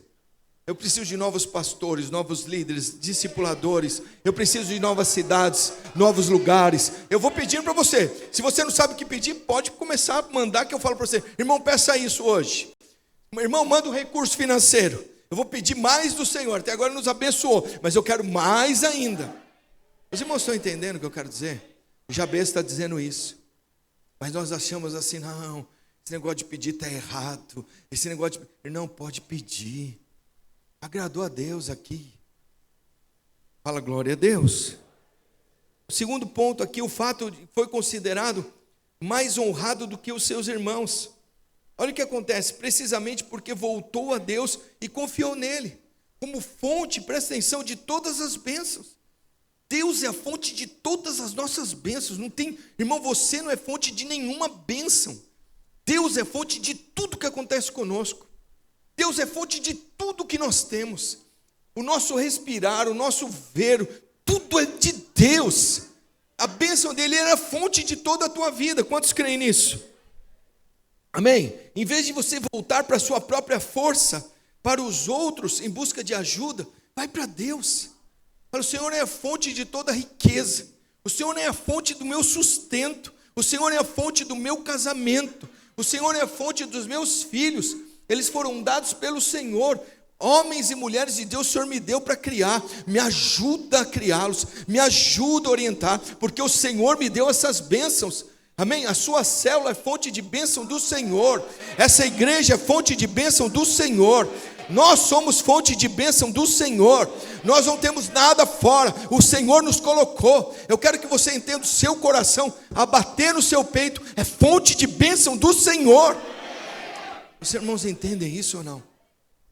Eu preciso de novos pastores, novos líderes, discipuladores. Eu preciso de novas cidades, novos lugares. Eu vou pedindo para você. Se você não sabe o que pedir, pode começar a mandar que eu falo para você. Irmão, peça isso hoje. Irmão, manda um recurso financeiro. Eu vou pedir mais do Senhor. Até agora nos abençoou, mas eu quero mais ainda. Os irmãos estão entendendo o que eu quero dizer? O Jabez está dizendo isso. Mas nós achamos assim, não, esse negócio de pedir está errado. Esse negócio de... Não, pode pedir. Agradou a Deus aqui. Fala glória a Deus. O segundo ponto aqui, o fato foi considerado mais honrado do que os seus irmãos. Olha o que acontece, precisamente porque voltou a Deus e confiou nele, como fonte, presta atenção, de todas as bênçãos. Deus é a fonte de todas as nossas bênçãos. Não tem, irmão, você não é fonte de nenhuma bênção. Deus é fonte de tudo que acontece conosco. Deus é fonte de tudo que nós temos. O nosso respirar, o nosso ver, tudo é de Deus. A bênção dele era a fonte de toda a tua vida. Quantos creem nisso? Amém? Em vez de você voltar para a sua própria força, para os outros em busca de ajuda, vai para Deus. Fala, o Senhor é a fonte de toda a riqueza. O Senhor é a fonte do meu sustento. O Senhor é a fonte do meu casamento. O Senhor é a fonte dos meus filhos. Eles foram dados pelo Senhor. Homens e mulheres de Deus, o Senhor me deu para criar. Me ajuda a criá-los. Me ajuda a orientar. Porque o Senhor me deu essas bênçãos. Amém? A sua célula é fonte de bênção do Senhor. Essa igreja é fonte de bênção do Senhor. Nós somos fonte de bênção do Senhor. Nós não temos nada fora. O Senhor nos colocou. Eu quero que você entenda o seu coração a bater no seu peito. É fonte de bênção do Senhor. Os irmãos entendem isso ou não?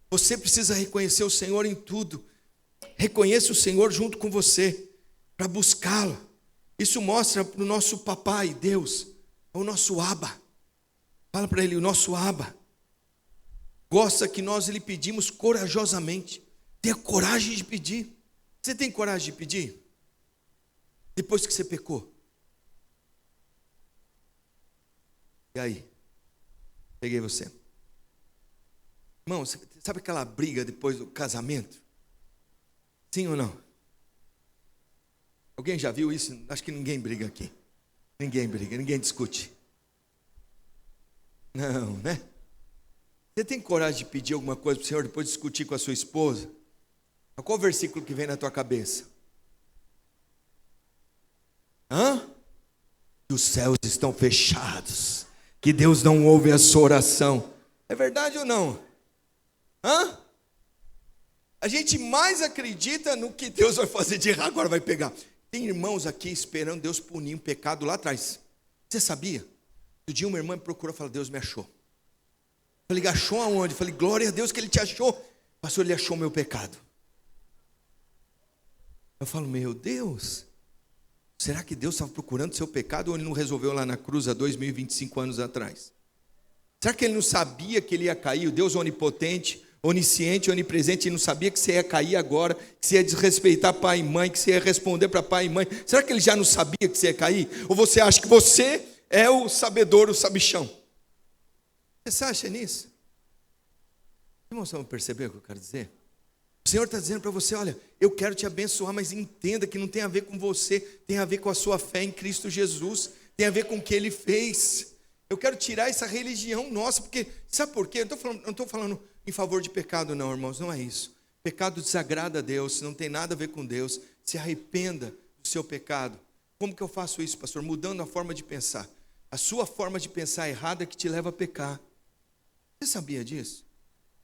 Você precisa reconhecer o Senhor em tudo. Reconheça o Senhor junto com você, para buscá-lo. Isso mostra para o nosso papai, Deus, o nosso Abba. Fala para ele, o nosso Abba gosta que nós lhe pedimos corajosamente. Tenha coragem de pedir. Você tem coragem de pedir? Depois que você pecou. E aí? Peguei você. Irmão, sabe aquela briga depois do casamento? Sim ou não? Alguém já viu isso? Acho que ninguém briga aqui. Ninguém briga, ninguém discute. Não, né? Você tem coragem de pedir alguma coisa para o Senhor depois de discutir com a sua esposa? Qual versículo que vem na tua cabeça? Que os céus estão fechados, que Deus não ouve a sua oração. É verdade ou não? A gente mais acredita no que Deus vai fazer de errado, agora vai pegar. Tem irmãos aqui esperando Deus punir um pecado lá atrás. Você sabia? Um dia uma irmã me procurou e falou: Deus me achou. Eu falei: achou aonde? Eu falei: glória a Deus que Ele te achou. Pastor, Ele achou meu pecado. Eu falo: meu Deus, será que Deus estava procurando seu pecado ou Ele não resolveu lá na cruz há 2025 anos atrás? Será que Ele não sabia que Ele ia cair? O Deus onipotente, onisciente, onipresente, Ele não sabia que você ia cair agora, que você ia desrespeitar pai e mãe, que você ia responder para pai e mãe? Será que Ele já não sabia que você ia cair? Ou você acha que você é o sabedor, o sabichão? Você acha nisso? Irmãos, vamos perceber o que eu quero dizer? O Senhor está dizendo para você: olha, eu quero te abençoar, mas entenda que não tem a ver com você, tem a ver com a sua fé em Cristo Jesus, tem a ver com o que Ele fez. Eu quero tirar essa religião nossa, porque, sabe por quê? Eu não estou falando em favor de pecado não, irmãos, não é isso. Pecado desagrada a Deus, não tem nada a ver com Deus. Se arrependa do seu pecado. Como que eu faço isso, pastor? Mudando a forma de pensar. A sua forma de pensar errada é que te leva a pecar. Você sabia disso?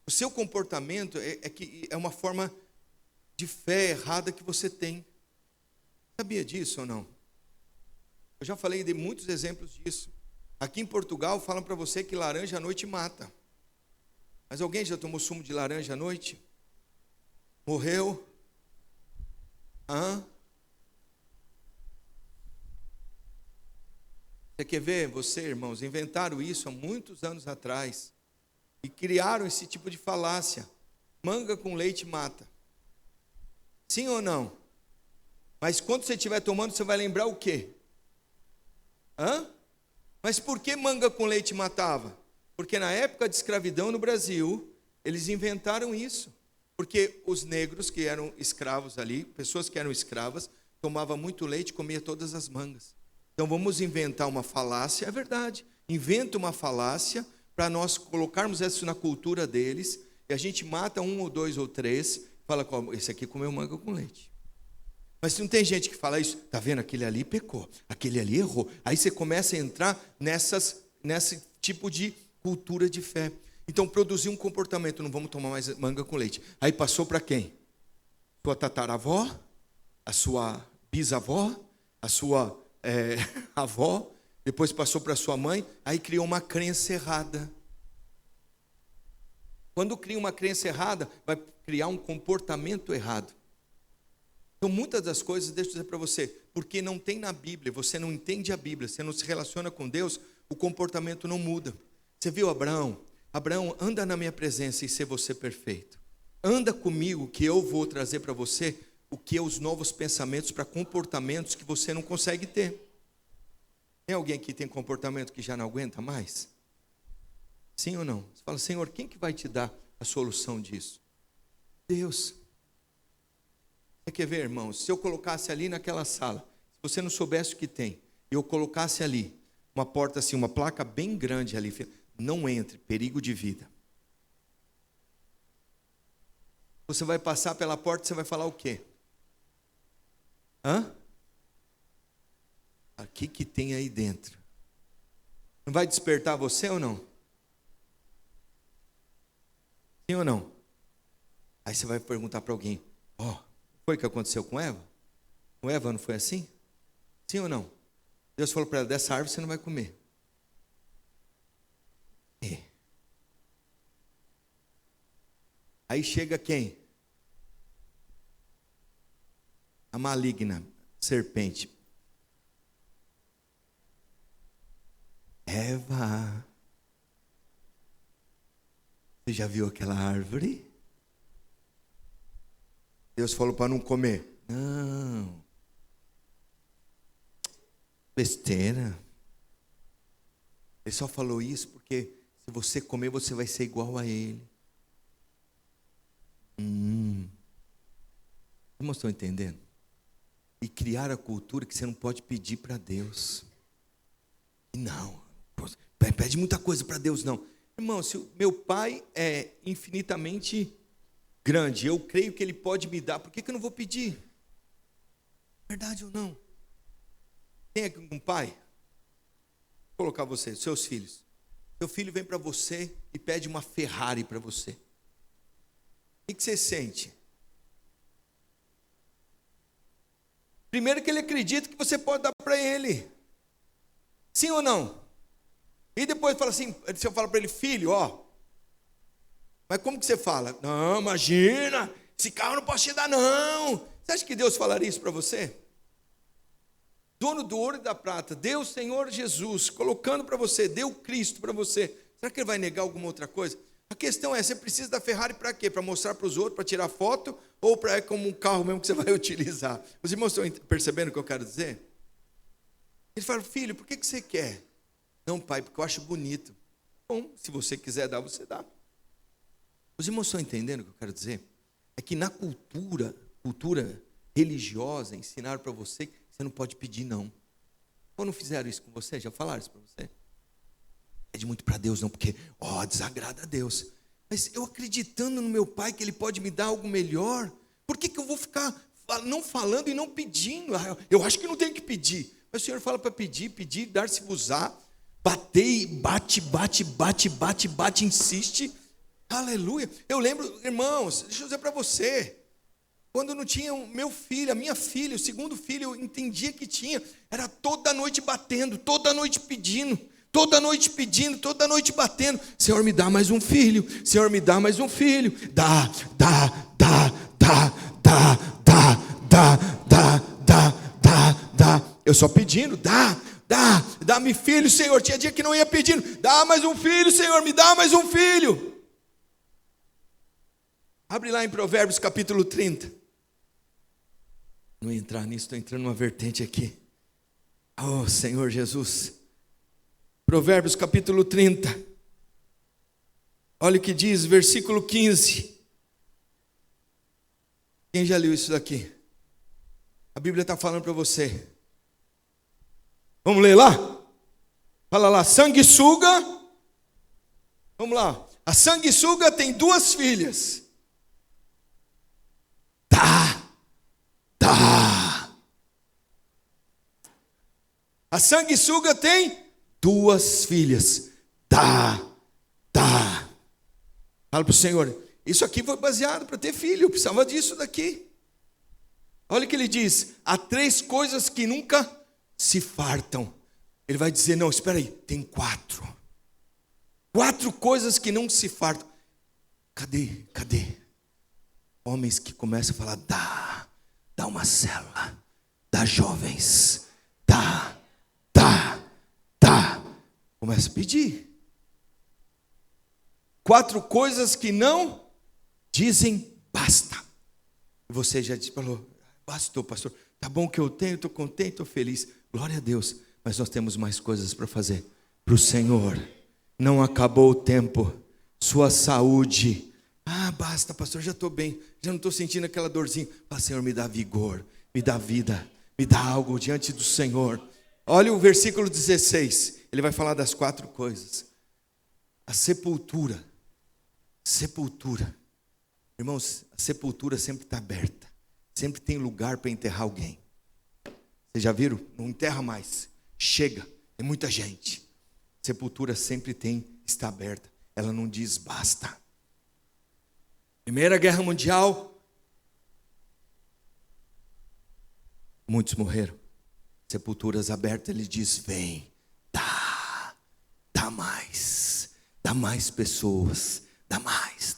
O seu comportamento é uma forma de fé errada que você tem. Sabia disso ou não? Eu já falei de muitos exemplos disso. Aqui em Portugal falam para você que laranja à noite mata. Mas alguém já tomou sumo de laranja à noite? Morreu? Você quer ver? Você, irmãos, inventaram isso há muitos anos atrás. E criaram esse tipo de falácia. Manga com leite mata. Sim ou não? Mas quando você estiver tomando, você vai lembrar o quê? Mas por que manga com leite matava? Porque na época de escravidão no Brasil, eles inventaram isso. Porque os negros que eram escravos ali, pessoas que eram escravas, tomavam muito leite e comiam todas as mangas. Então vamos inventar uma falácia, é verdade. Inventa uma falácia para nós colocarmos isso na cultura deles, e a gente mata um ou dois ou três, fala: esse aqui comeu manga com leite. Mas não tem gente que fala isso: tá vendo, aquele ali pecou, aquele ali errou. Aí você começa a entrar nesse tipo de cultura de fé. Então produziu um comportamento: não vamos tomar mais manga com leite. Aí passou para quem? Sua tataravó, a sua bisavó, a sua avó, depois passou para sua mãe, aí criou uma crença errada. Quando cria uma crença errada, vai criar um comportamento errado. Então muitas das coisas, deixa eu dizer para você, porque não tem na Bíblia, você não entende a Bíblia, você não se relaciona com Deus, o comportamento não muda. Você viu Abraão? Abraão, anda na minha presença e ser você perfeito. Anda comigo que eu vou trazer para você o que é os novos pensamentos para comportamentos que você não consegue ter. Tem alguém aqui que tem comportamento que já não aguenta mais? Sim ou não? Você fala: Senhor, quem que vai te dar a solução disso? Deus. Você quer ver, irmãos? Se eu colocasse ali naquela sala, se você não soubesse o que tem, e eu colocasse ali uma porta assim, uma placa bem grande ali: não entre, perigo de vida. Você vai passar pela porta e você vai falar o quê? O que tem aí dentro? Não vai despertar você ou não? Sim ou não? Aí você vai perguntar para alguém: foi o que aconteceu com Eva? Com Eva não foi assim? Sim ou não? Deus falou para ela: dessa árvore você não vai comer. Aí chega quem? A maligna serpente. Eva, você já viu aquela árvore? Deus falou para não comer. Não. Besteira. Ele só falou isso porque se você comer, você vai ser igual a ele. Vocês estão entendendo? E criar a cultura que você não pode pedir para Deus. E não, pede muita coisa para Deus, não. Irmão, se o meu pai é infinitamente grande, eu creio que Ele pode me dar, por que eu não vou pedir? Verdade ou não? Quem é um pai? Vou colocar você, seus filhos. Seu filho vem para você e pede uma Ferrari para você. O que você sente? Primeiro que ele acredita que você pode dar para ele. Sim ou não? E depois fala assim, você fala para ele, filho, ó. Mas como que você fala? Não, imagina, esse carro eu não posso te dar não. Você acha que Deus falaria isso para você? Dono do ouro e da prata, deu o Senhor Jesus, colocando para você, deu Cristo para você. Será que Ele vai negar alguma outra coisa? A questão é, você precisa da Ferrari para quê? Para mostrar para os outros, para tirar foto? Ou para como um carro mesmo que você vai utilizar? Os irmãos estão percebendo o que eu quero dizer? Ele fala, filho, por que você quer? Não, pai, porque eu acho bonito. Bom, se você quiser dar, você dá. Os irmãos estão entendendo o que eu quero dizer? É que na cultura religiosa, ensinaram para você que você não pode pedir não. Ou não fizeram isso com você? Já falaram isso para você? Pede muito para Deus não, porque, desagrada a Deus. Mas eu acreditando no meu pai que Ele pode me dar algo melhor, por que eu vou ficar não falando e não pedindo? Eu acho que não tenho que pedir. Mas o Senhor fala para pedir, dar-se-vos-á, bater, bate, insiste. Aleluia. Eu lembro, irmãos, deixa eu dizer para você, quando não tinha o meu filho, a minha filha, o segundo filho, eu entendia que tinha, era toda noite batendo, toda noite pedindo, toda noite batendo. Senhor, me dá mais um filho. Senhor, me dá mais um filho. Dá. Eu só pedindo, dá-me filho, Senhor. Tinha dia que não ia pedindo, dá mais um filho, Senhor, me dá mais um filho. Abre lá em Provérbios capítulo 30. Não vou entrar nisso, estou entrando numa vertente aqui. Oh, Senhor Jesus. Provérbios capítulo 30. Olha o que diz, versículo 15. Quem já leu isso daqui? A Bíblia está falando para você. Vamos ler lá? Fala lá, sanguessuga. Vamos lá. A sanguessuga tem 2 filhas. A sanguessuga tem 2 filhas. Fala para o Senhor, isso aqui foi baseado para ter filho, eu precisava disso daqui. Olha o que ele diz, há 3 coisas que nunca se fartam. Ele vai dizer, não, espera aí, tem 4. 4 coisas que não se fartam. Cadê? Homens que começam a falar, dá uma célula, dá jovens, dá. Começa a pedir. 4 coisas que não dizem basta. E você já falou, bastou, pastor. Tá bom que eu tenho, estou contente, estou feliz. Glória a Deus. Mas nós temos mais coisas para fazer. Para o Senhor. Não acabou o tempo. Sua saúde. Basta, pastor, já estou bem. Já não estou sentindo aquela dorzinha. Fala, Senhor, me dá vigor. Me dá vida. Me dá algo diante do Senhor. Olha o versículo 16. Ele vai falar das 4 coisas. A sepultura. Irmãos, a sepultura sempre está aberta. Sempre tem lugar para enterrar alguém. Vocês já viram? Não enterra mais. Chega, tem muita gente. A sepultura sempre está aberta. Ela não diz basta. Primeira Guerra Mundial. Muitos morreram. Sepulturas abertas, ele diz, vem. Dá mais pessoas. Dá mais.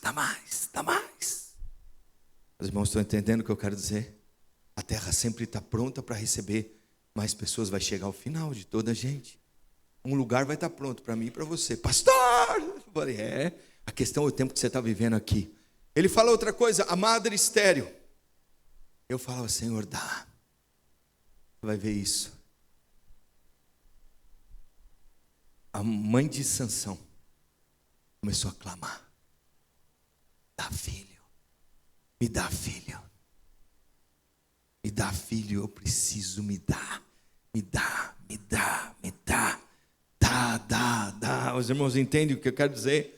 Os irmãos estão entendendo o que eu quero dizer? A terra sempre está pronta para receber mais pessoas. Vai chegar ao final de toda a gente. Um lugar vai estar pronto para mim e para você. Pastor! Eu falei, a questão é o tempo que você está vivendo aqui. Ele fala outra coisa, a madre estéril. Eu falava, Senhor, dá. Você vai ver isso. A mãe de Sansão começou a clamar. Dá filho. Me dá filho. Me dá filho, eu preciso, me dá. Dá. Os irmãos entendem o que eu quero dizer?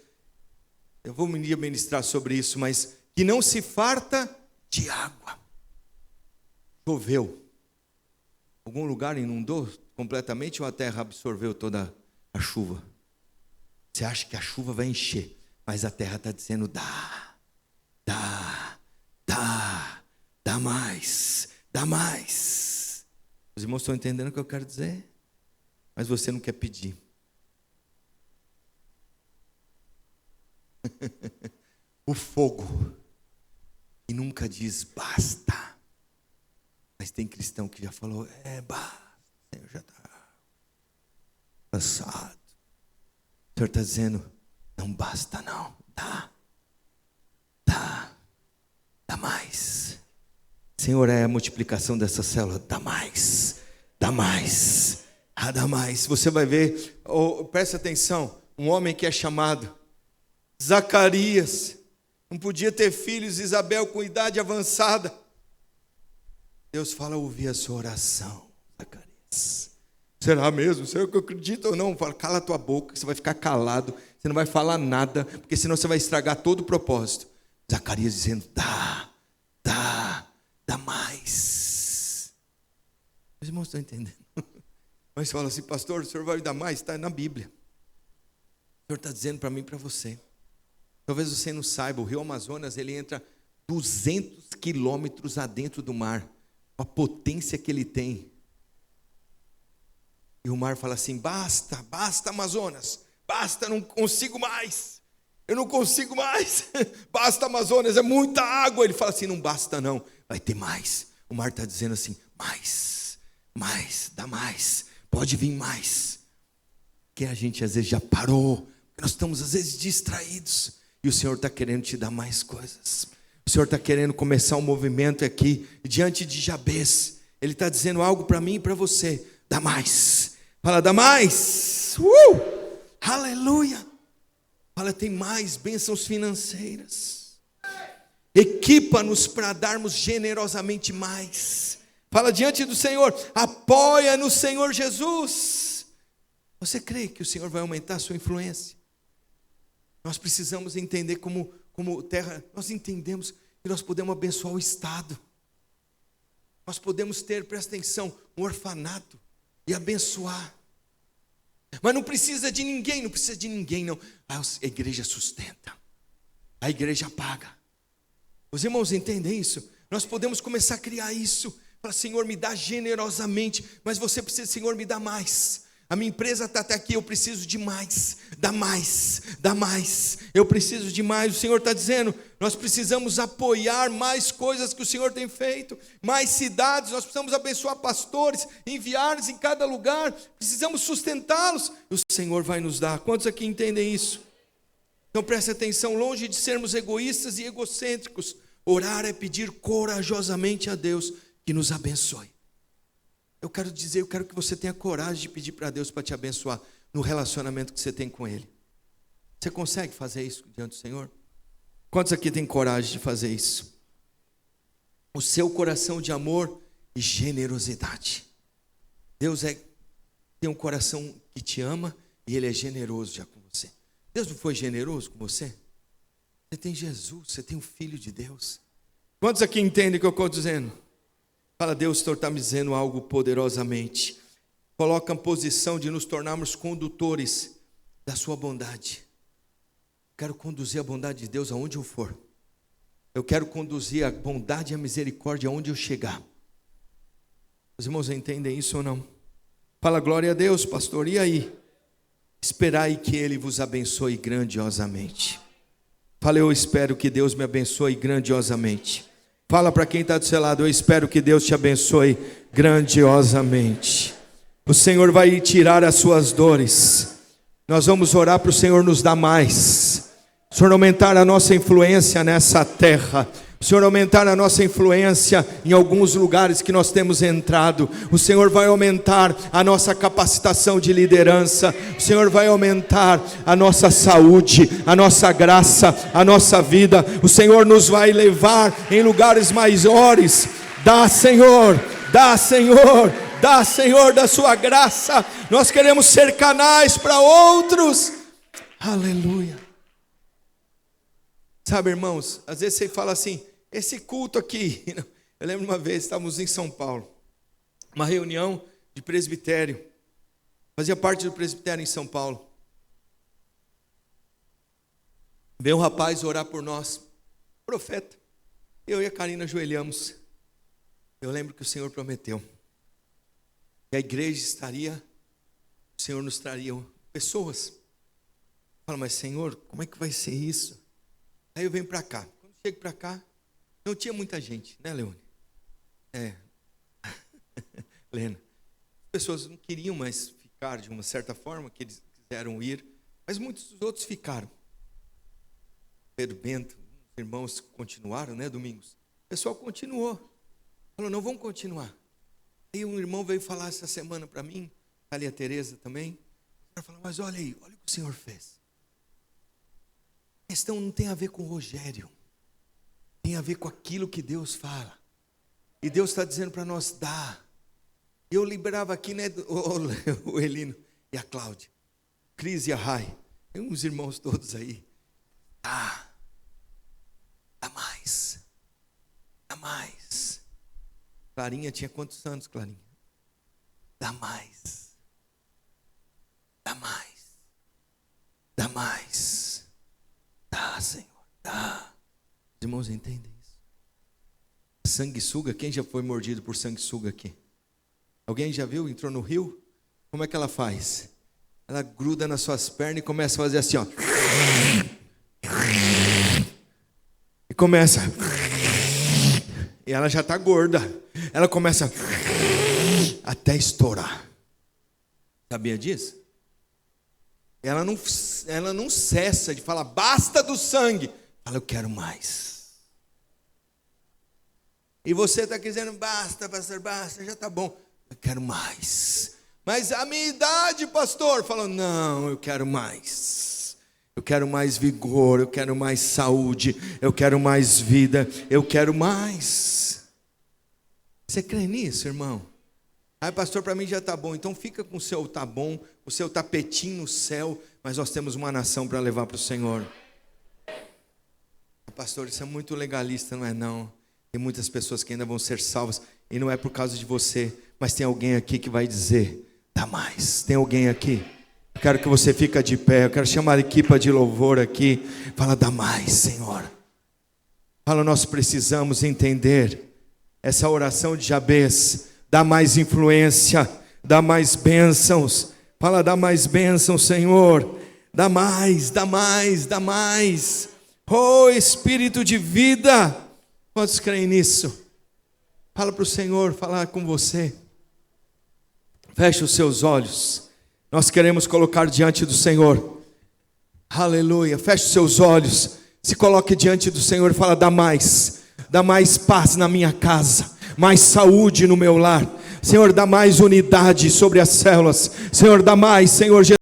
Eu vou ministrar sobre isso, mas que não se farta de água. Choveu. Algum lugar inundou completamente ou a terra absorveu toda a chuva? Você acha que a chuva vai encher, mas a terra está dizendo: dá mais, dá mais. Os irmãos estão entendendo o que eu quero dizer? Mas você não quer pedir. O fogo, e nunca diz basta. Mas tem cristão que já falou: basta, o Senhor já está cansado. O Senhor está dizendo: não basta não, dá mais. Senhor, é a multiplicação dessa célula, dá mais, dá mais, dá mais. Você vai ver, presta atenção, um homem que é chamado Zacarias, não podia ter filhos, Isabel com idade avançada. Deus fala: ouvi a sua oração, Zacarias. Será mesmo? Será que eu acredito ou não? Fala: cala a tua boca, você vai ficar calado, você não vai falar nada, porque senão você vai estragar todo o propósito. Zacarias dizendo: dá mais. Os irmãos estão entendendo? Mas fala assim: pastor, o senhor vai dar mais? Está na Bíblia. O senhor está dizendo para mim e para você. Talvez você não saiba, o rio Amazonas, ele entra 200 quilômetros adentro do mar, a potência que ele tem. E o mar fala assim: basta Amazonas, basta, não consigo mais, eu não consigo mais, basta Amazonas, é muita água. Ele fala assim: não basta não, vai ter mais. O mar está dizendo assim: mais, dá mais, pode vir mais. Que a gente às vezes já parou, nós estamos às vezes distraídos, e o Senhor está querendo te dar mais coisas. O Senhor está querendo começar um movimento aqui, diante de Jabez. Ele está dizendo algo para mim e para você: dá mais. Fala: dá mais. Aleluia. Fala: tem mais bênçãos financeiras. Equipa-nos para darmos generosamente mais. Fala diante do Senhor: apoia no Senhor Jesus. Você crê que o Senhor vai aumentar a sua influência? Nós precisamos entender como terra, nós entendemos que nós podemos abençoar o Estado. Nós podemos ter, presta atenção, um orfanato e abençoar. Mas não precisa de ninguém não. A igreja sustenta, a igreja paga. Os irmãos entendem isso? Nós podemos começar a criar isso. Fala: Senhor, me dá generosamente, mas você precisa: Senhor, me dá mais. A minha empresa está até aqui, eu preciso de mais, dá mais, eu preciso de mais. O Senhor está dizendo: nós precisamos apoiar mais coisas que o Senhor tem feito, mais cidades, nós precisamos abençoar pastores, enviá-los em cada lugar, precisamos sustentá-los, e o Senhor vai nos dar. Quantos aqui entendem isso? Então preste atenção: longe de sermos egoístas e egocêntricos, orar é pedir corajosamente a Deus que nos abençoe. Eu quero que você tenha coragem de pedir para Deus para te abençoar no relacionamento que você tem com Ele. Você consegue fazer isso diante do Senhor? Quantos aqui têm coragem de fazer isso? O seu coração de amor e generosidade. Deus tem um coração que te ama e Ele é generoso já com você. Deus não foi generoso com você? Você tem Jesus, você tem o Filho de Deus. Quantos aqui entendem o que eu estou dizendo? Fala: Deus, o Senhor está me dizendo algo poderosamente. Coloca a posição de nos tornarmos condutores da sua bondade. Quero conduzir a bondade de Deus aonde eu for. Eu quero conduzir a bondade e a misericórdia aonde eu chegar. Os irmãos entendem isso ou não? Fala: glória a Deus, pastor. E aí? Esperai que Ele vos abençoe grandiosamente. Fala: eu espero que Deus me abençoe grandiosamente. Fala para quem está do seu lado: eu espero que Deus te abençoe grandiosamente. O Senhor vai tirar as suas dores. Nós vamos orar para o Senhor nos dar mais. O Senhor aumentar a nossa influência nessa terra. O Senhor aumentar a nossa influência em alguns lugares que nós temos entrado. O Senhor vai aumentar a nossa capacitação de liderança. O Senhor vai aumentar a nossa saúde, a nossa graça, a nossa vida. O Senhor nos vai levar em lugares maiores. Dá, Senhor, dá, Senhor, dá, Senhor, da sua graça. Nós queremos ser canais para outros. Aleluia. Sabe, irmãos, às vezes você fala assim, esse culto aqui. Eu lembro uma vez, estávamos em São Paulo, uma reunião de presbitério. Fazia parte do presbitério em São Paulo. Veio um rapaz orar por nós, profeta. Eu e a Karina ajoelhamos. Eu lembro que o Senhor prometeu que a igreja estaria, o Senhor nos traria pessoas. Fala, mas Senhor, como é que vai ser isso? Aí eu venho para cá. Quando chego para cá, não tinha muita gente, né, Leone? Lena. As pessoas não queriam mais ficar de uma certa forma, que eles quiseram ir, mas muitos dos outros ficaram. Pedro Bento, os irmãos continuaram, né, Domingos? O pessoal continuou. Falou, não, vamos continuar. Aí um irmão veio falar essa semana para mim, ali a Tereza também. Ela falou, mas olha aí, olha o que o Senhor fez. A questão não tem a ver com o Rogério. Tem a ver com aquilo que Deus fala. E Deus está dizendo para nós, dá. Eu liberava aqui, né, o Elino e a Cláudia. Cris e a Rai. Tem uns irmãos todos aí. Dá mais. Dá mais. Clarinha tinha quantos anos, Clarinha? Dá mais. Dá mais. Dá mais. Dá, Senhor. Dá. Os irmãos entendem isso? Sanguessuga, quem já foi mordido por sanguessuga aqui? Alguém já viu? Entrou no rio? Como é que ela faz? Ela gruda nas suas pernas e começa a fazer assim, ó. E começa. E ela já está gorda. Ela começa até estourar. Sabia disso? Ela não cessa de falar, basta do sangue. Fala, eu quero mais. E você está dizendo, basta, pastor, basta, já está bom. Eu quero mais. Mas a minha idade, pastor, falou, não, eu quero mais. Eu quero mais vigor, eu quero mais saúde, eu quero mais vida, eu quero mais. Você crê nisso, irmão? Ai, pastor, para mim já está bom. Então fica com o seu tá bom, o seu tapetinho no céu, mas nós temos uma nação para levar para o Senhor. Pastor, isso é muito legalista, não é não? Tem muitas pessoas que ainda vão ser salvas, e não é por causa de você, mas tem alguém aqui que vai dizer, dá mais. Tem alguém aqui? Eu quero que você fique de pé, eu quero chamar a equipe de louvor aqui. Fala, dá mais, Senhor. Fala, nós precisamos entender essa oração de Jabez. Dá mais influência, dá mais bênçãos. Fala, dá mais bênçãos, Senhor. Dá mais, dá mais, dá mais. Oh, Espírito de vida. Quantos creem nisso? Fala para o Senhor falar com você. Feche os seus olhos. Nós queremos colocar diante do Senhor. Aleluia. Feche os seus olhos. Se coloque diante do Senhor e fala, dá mais paz na minha casa, mais saúde no meu lar. Senhor, dá mais unidade sobre as células. Senhor, dá mais, Senhor Jesus.